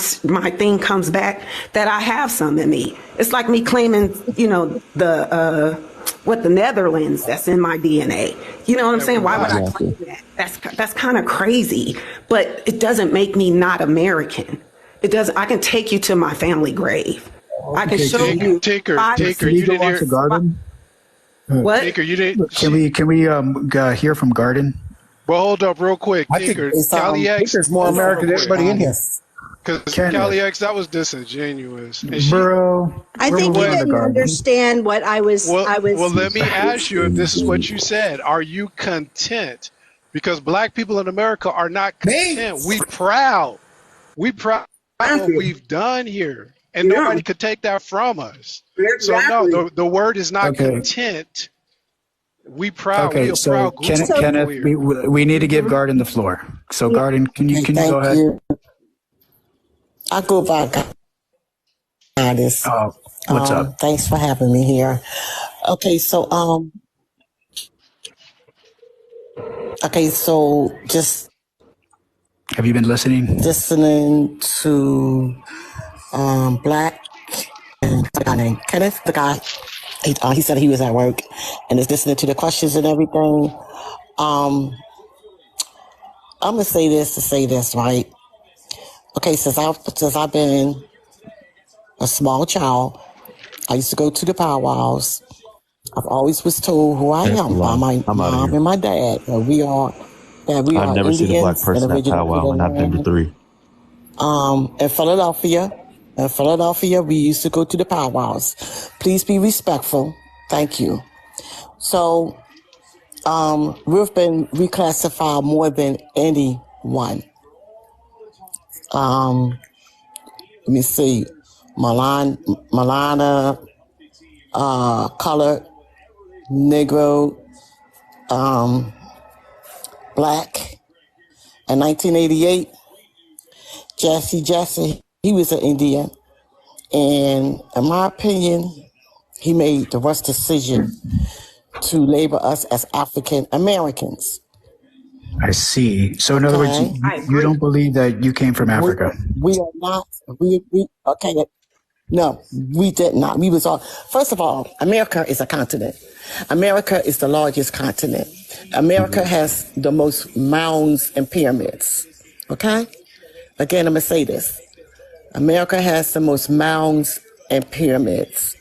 thing comes back that I have some in me. It's like me claiming, the Netherlands that's in my DNA. You know what I'm saying? Why would I claim that? That's kind of crazy, but it doesn't make me not American. It doesn't. I can take you to my family grave. I can show you. Tinker, you didn't hear. Garden? What? Tinker, you didn't. Can we hear from Garden? Well, hold up real quick. Tinker, Callie X. Tinker's more American than everybody in here. Because Callie X, that was disingenuous. Bro, I think you didn't understand what I was. Well, let me ask you if this is what you said. Are you content? Because black people in America are not content. We proud. We proud of what we've done here. And nobody could take that from us. Exactly. So no, the word is not content. We proud. Okay, we are so proud. Kenneth, we need to give Garden the floor. So Garden, can you go ahead? I go by Goddess. Oh, what's up? Thanks for having me here. Okay, so just have you been listening? Listening to Black and the guy named Kenneth, the guy. He said he was at work and is listening to the questions and everything. I'm gonna say this to say this, right? Okay, since I've been a small child, I used to go to the powwows. I've always was told who I am by my mom and my dad. That we are I've never Indians seen a black and person at original to powwow, the and I've been to land. 3. In Philadelphia, we used to go to the powwows. Please be respectful. Thank you. So, we've been reclassified more than anyone. Let me see. Malana, colored, Negro, black. In 1988, Jesse, he was an Indian. And in my opinion, he made the worst decision to label us as African Americans. I see. So in other words, you don't believe that you came from Africa? We are not, okay. No, we did not. We was all, first of all, America is a continent. America is the largest continent. America has the most mounds and pyramids. Okay? Again, I'm going to say this. America has the most mounds and pyramids.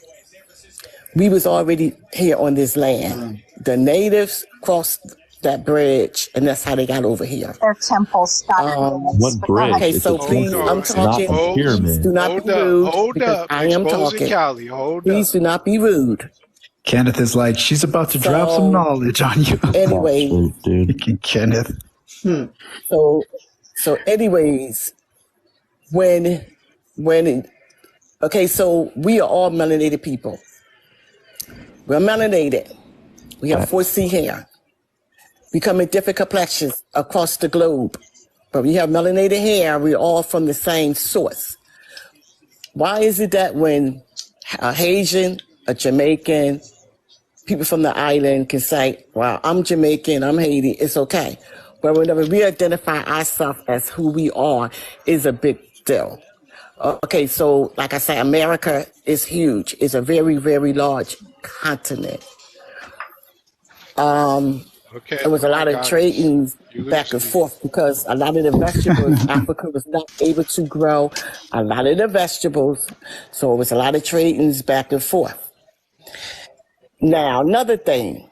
We was already here on this land. The natives crossed that bridge, and that's how they got over here. Their temples got what bridge? Okay, so please, I'm talking. Please do not be rude because I am talking. Cali. Please do not be rude. Kenneth is like, she's about to drop some knowledge on you. Anyway, Kenneth. So anyways, okay, so we are all melanated people. We're melanated. We have 4C hair. We come in different complexions across the globe. But we have melanated hair, we're all from the same source. Why is it that when a Haitian, a Jamaican, people from the island can say, well, I'm Jamaican, I'm Haiti, it's okay. But whenever we identify ourselves as who we are, is a big deal. Okay, so like I say, America is huge. It's a very, very large continent. There was a lot of trading back and forth because a lot of the vegetables Africa was not able to grow. A lot of the vegetables, so it was a lot of trading back and forth. Now, another thing.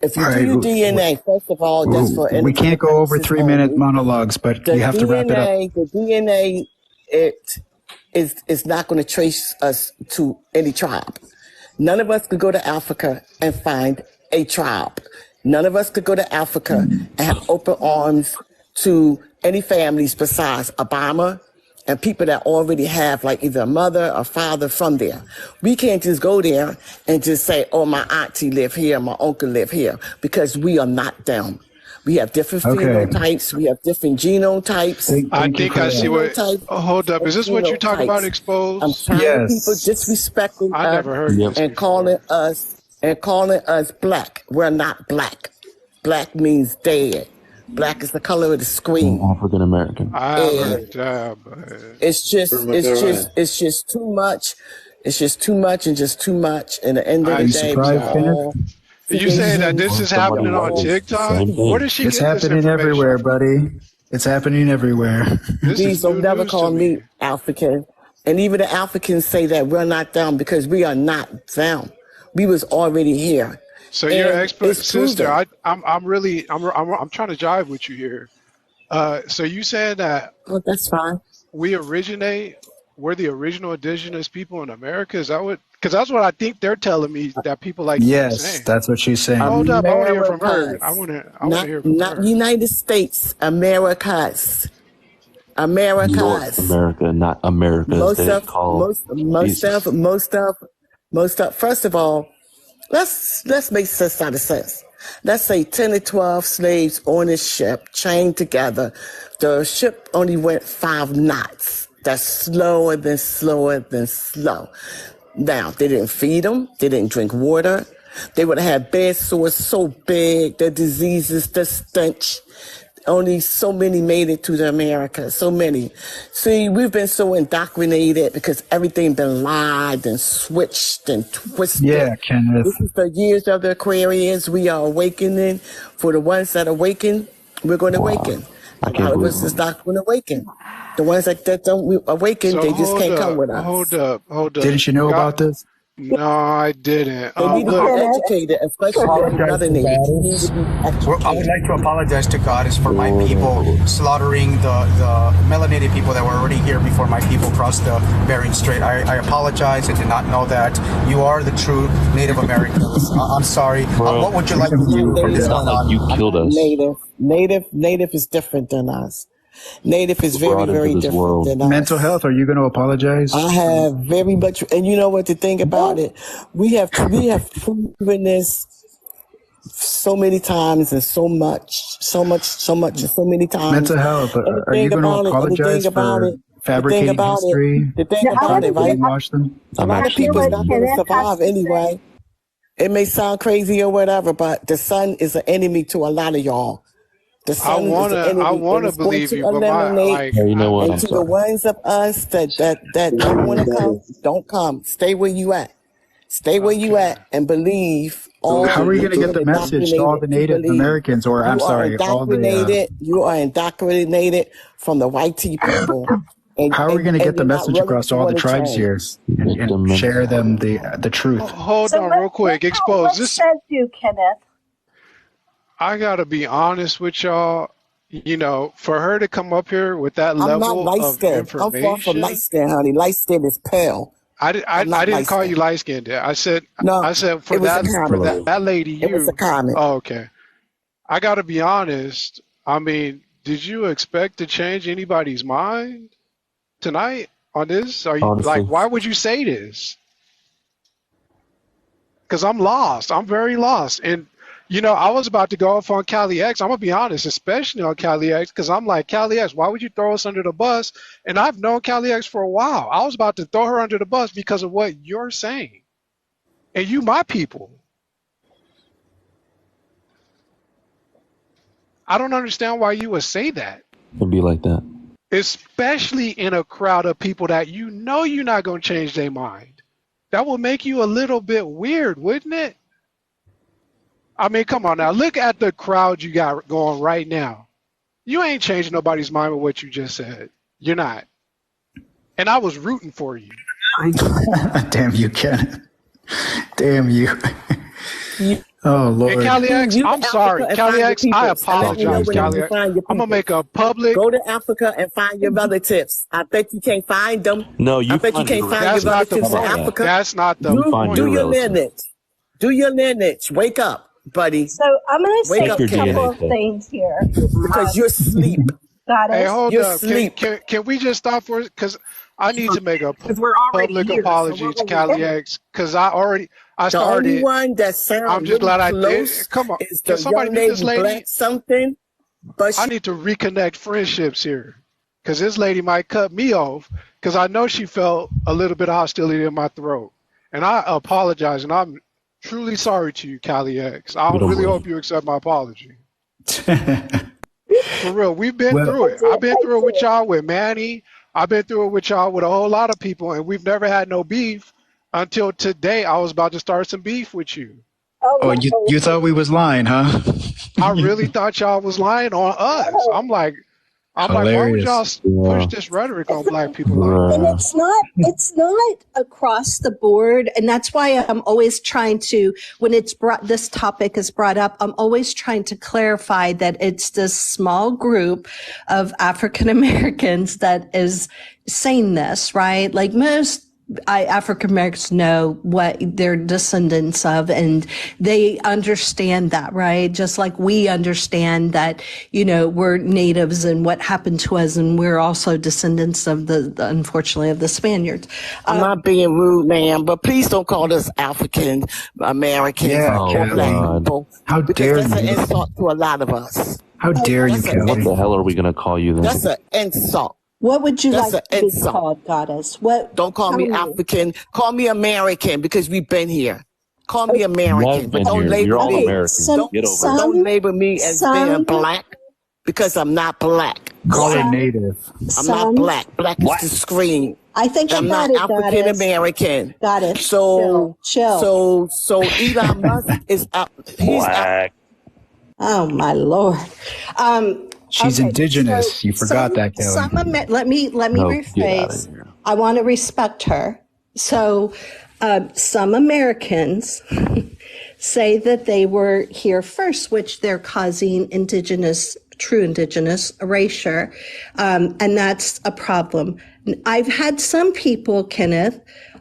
If you do your DNA, first of all, that's for we can't go over 3-minute monologues, but you have to wrap it up. The DNA, it is not going to trace us to any tribe. None of us could go to Africa and find a tribe. None of us could go to Africa and have open arms to any families besides Obama and people that already have like either a mother or father from there. We can't just go there and just say, oh, my auntie live here, my uncle live here, because we are not them. We have different phenotypes. We have different genome types. I think I see what. Oh, hold up. Is this what you're talking about, Exposed? I'm tired of people disrespecting us and calling us black. We're not black. Black means dead. Black is the color of the screen. African American. It's just too much. It's just too much and just too much. And at the end of the day, you saying that this is happening on TikTok? Where does she get this happening information? everywhere, buddy. It's happening everywhere. Please don't never call me African. And even the Africans say that we're not them because we are not them. We was already here. So you're an expert, sister. I'm trying to jive with you here. So you said that? Oh, that's fine. We're the original indigenous people in America. Is that what? Because that's what I think they're telling me that people like. Yes, that's what she's saying. Hold up, I want to hear from her. I want to hear from her. Not United States, Americas. North America, not America. Most of. First of all, let's make sense out of sense. Let's say 10 to 12 slaves on a ship, chained together. The ship only went 5 knots. That's slower than slow. Now, they didn't feed them. They didn't drink water. They would have had bed sores so big, the diseases, the stench. Only so many made it to the America, so many. See, we've been so indoctrinated because everything been lied and switched and twisted. Yeah, Kenneth. This is the years of the Aquarius. We are awakening. For the ones that awaken, we're going to awaken. A lot of us is not going to awaken. The ones that don't awaken, So they just can't come with us. hold up. Didn't you know about this? No, I didn't. They need to be educated, especially in other nations. I would like to apologize to Goddess for my people slaughtering the melanated people that were already here before my people crossed the Bering Strait. I apologize. I did not know that. You are the true Native Americans. I'm sorry. What would you like to do from this on? Like you killed us. Native is different than us. Native is very, very different than us. Mental health, are you going to apologize? I have very much, and you know what the thing about it, we have proven this so many times and so many times. Mental health, are you going to apologize for fabricating history? The thing about it, right? A lot of people is not going to survive anyway. It may sound crazy or whatever, but the sun is an enemy to a lot of y'all. I wanna believe you, but you know what? And to the ones of us that don't want to come, don't come. Stay where you at. Stay where you at and believe. How are you going to get the message to all the Native Americans, or I'm sorry, all the... You are indoctrinated from the white people. How are we going to get the message across to all the tribes here and share them the truth? Hold on real quick. Expose this. What says you, Kenneth? I gotta be honest with y'all. You know, for her to come up here with that level of information, I'm far from light skin, honey. Light skin is pale. I didn't call you light skinned. I said for that lady. It was a comment. Oh, okay. I gotta be honest. I mean, did you expect to change anybody's mind tonight on this? Are you like, why would you say this? Because I'm lost. I'm very lost. And you know, I was about to go off on Cali X. I'm going to be honest, especially on Cali X, because I'm like, Cali X, why would you throw us under the bus? And I've known Cali X for a while. I was about to throw her under the bus because of what you're saying. And you, my people. I don't understand why you would say that. It'd be like that. Especially in a crowd of people that you know you're not going to change their mind. That would make you a little bit weird, wouldn't it? I mean, come on now. Look at the crowd you got going right now. You ain't changing nobody's mind with what you just said. You're not. And I was rooting for you. Damn you, Ken. Damn you. Oh, Lord. And Cali X, I'm sorry. Cali X, I apologize, Cali X. I'm going to make a public... Go to Africa and find your relatives. I bet you can't find them. No, you I bet you can't find your relatives in Africa. That's not the point. Do your lineage. Do your lineage. Wake up, buddy. So I'm going to say a couple of things here. Because you're asleep. Got it. Hey, hold you're up. Can we just stop for it? Because I need to make a public apology to Cali X. Because I started. The only one that sounds I'm just glad I did. Come on. Is Can somebody meet this lady? Black something. But I need to reconnect friendships here. Because this lady might cut me off. Because I know she felt a little bit of hostility in my throat. And I apologize. And I'm truly sorry to you, Cali X. I really hope you accept my apology. For real, we've been through it. I've been through it with y'all, with Manny. I've been through it with y'all, with a whole lot of people, and we've never had no beef until today. I was about to start some beef with you. Oh, you thought we was lying, huh? I really thought y'all was lying on us. I'm like, why would y'all push this rhetoric on black people? And it's not across the board. And that's why I'm always trying to, when this topic is brought up, I'm always trying to clarify that it's this small group of African Americans that is saying this, right? Like most African Americans know what they're descendants of, and they understand that, right? Just like we understand that, we're natives and what happened to us, and we're also descendants of unfortunately, of the Spaniards. I'm not being rude, ma'am, but please don't call us African Americans or black people. How dare that's you? An insult to a lot of us. How dare you, Kelly? What the hell are we going to call you then? That's an insult. What would you like to be called, Goddess? Don't call me African. Call me American, because we've been here. Call me American, but don't label me. Don't label me as being black, because I'm not black. Call it native. I'm not black. Black is the screen. I think I'm not African American. Got it. So chill. So Elon Musk is up. He's black. Oh my Lord. She's Okay, indigenous. You forgot that, Kelly. Let me No, get out of rephrase. here. I want to respect her. So, some Americans say that they were here first, which they're causing true indigenous erasure, and that's a problem. I've had some people, Kenneth,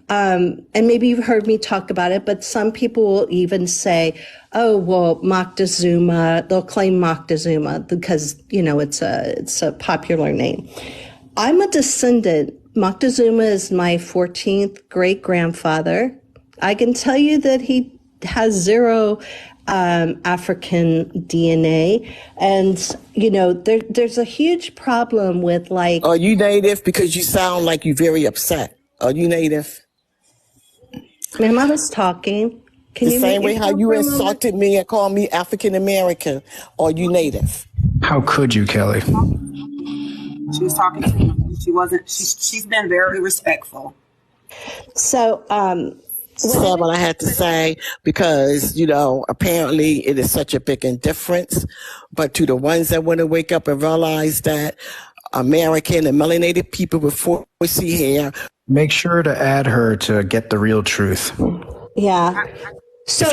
and maybe you've heard me talk about it, but some people will even say, oh, well, Moctezuma, they'll claim Moctezuma because, it's a popular name. I'm a descendant. Moctezuma is my 14th great grandfather. I can tell you that he has zero African DNA. And, there's a huge problem with like. Are you native? Because you sound like you're very upset. Are you native? Ma'am, I was talking. Can the you same make way it how go you for a moment? insulted me and called me African American. Are you native? How could you, Kelly? She was talking to me. She wasn't. She's been very respectful. So, said what I had to say because, apparently it is such a big indifference. But to the ones that want to wake up and realize that American and melanated people with 4C hair. Make sure to add her to get the real truth. Yeah. So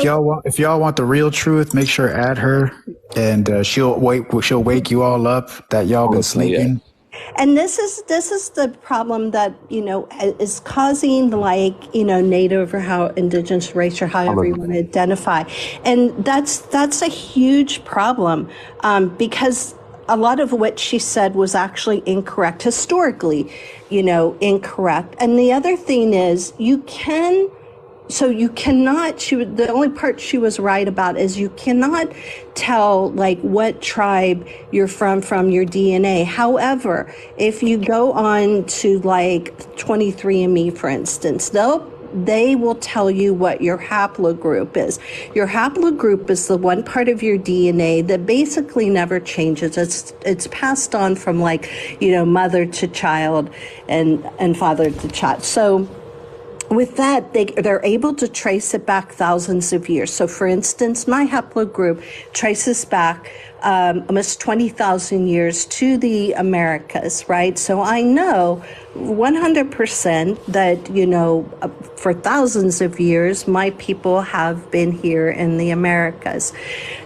if y'all want the real truth, make sure add her, and she'll wake you all up that y'all been sleeping. And this is the problem that, is causing native or how indigenous race or however you want to identify. And that's a huge problem because a lot of what she said was actually incorrect, historically, incorrect. And the other thing is you cannot, the only part she was right about is you cannot tell what tribe you're from your DNA. However, if you go on to 23andMe, for instance, they will tell you what your haplogroup is. Your haplogroup is the one part of your DNA that basically never changes. It's passed on from mother to child and father to child. So with that, they're able to trace it back thousands of years. So, for instance, my haplogroup traces back almost 20,000 years to the Americas, right? So I know 100% that, for thousands of years, my people have been here in the Americas.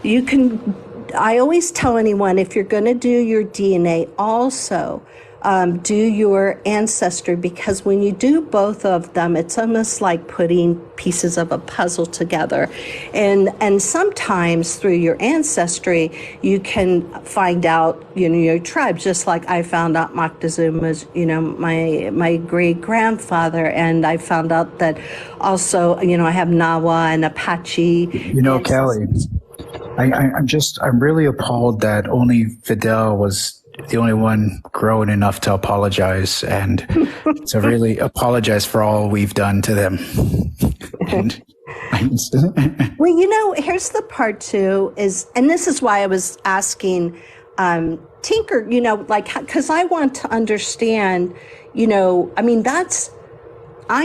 I always tell anyone, if you're going to do your DNA, also do your ancestry, because when you do both of them, it's almost like putting pieces of a puzzle together. And sometimes through your ancestry, you can find out, your tribe, just like I found out Moctezuma's, my great grandfather. And I found out that also, I have Nawa and Apache. Kelly, I'm really appalled that only Fidel was the only one grown enough to apologize and to really apologize for all we've done to them. Well, here's the part too and this is why I was asking Tinker, because I want to understand, I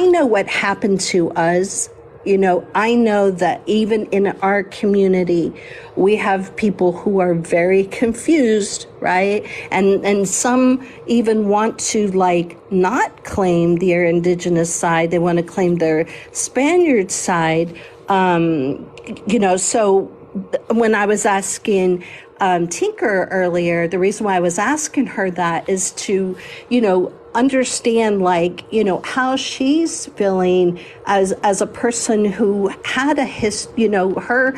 know what happened to us. I know that even in our community, we have people who are very confused, right? And some even want to not claim their indigenous side. They want to claim their Spaniard side. So when I was asking Tinker earlier, the reason why I was asking her that is to, understand how she's feeling as a person who had her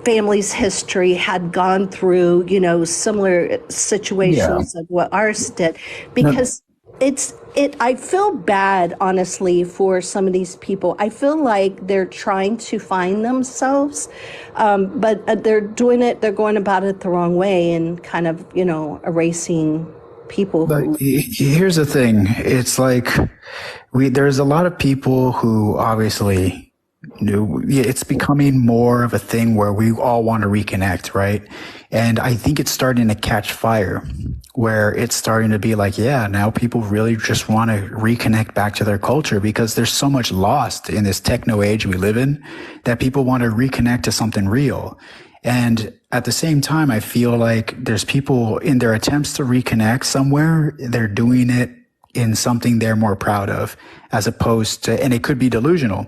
family's history had gone through similar situations of what ours did, because I feel bad, honestly, for some of these people. I feel like they're trying to find themselves, but they're going about it the wrong way and kind of erasing people. But here's the thing. It's there's a lot of people who obviously it's becoming more of a thing where we all want to reconnect, right? And I think it's starting to catch fire, where it's starting to be now people really just want to reconnect back to their culture, because there's so much lost in this techno age we live in that people want to reconnect to something real. And at the same time, I feel like there's people in their attempts to reconnect somewhere, they're doing it in something they're more proud of, as opposed to, and it could be delusional,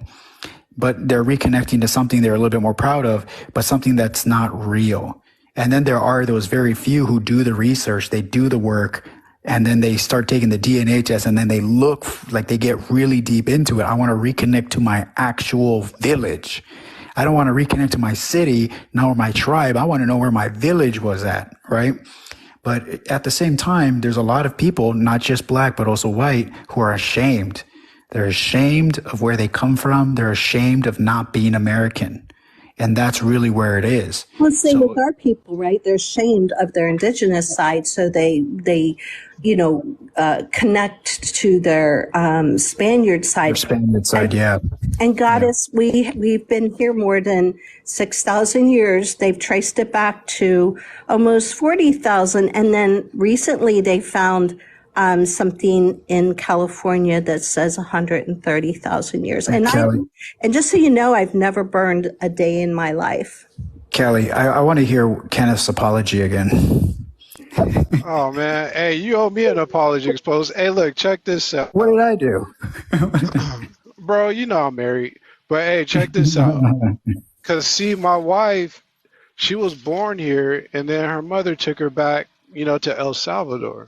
but they're reconnecting to something they're a little bit more proud of, but something that's not real. And then there are those very few who do the research, they do the work, and then they start taking the DNA test, and then they look like they get really deep into it. I want to reconnect to my actual village. I don't want to reconnect to my city, nor my tribe. I want to know where my village was at, right? But at the same time, there's a lot of people, not just black, but also white, who are ashamed. They're ashamed of where they come from. They're ashamed of not being American. And that's really where it is. Well, same with our people, right? They're ashamed of their indigenous side, so they connect to their Spaniard side. Their Spaniard side, yeah. And Goddess, we've been here more than 6,000 years. They've traced it back to almost 40,000, and then recently they found something in California that says 130,000 years. And and just so you know, I've never burned a day in my life. Kelly, I want to hear Kenneth's apology again. Oh man, hey, you owe me an apology, Exposed. Hey, look, check this out. What did I do? Bro, you know I'm married, but hey, check this out. Cause see, my wife, she was born here, and then her mother took her back, to El Salvador.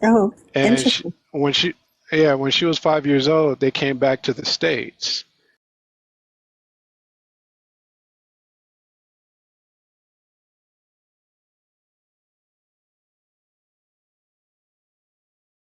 Oh, and when she was 5 years old, they came back to the States.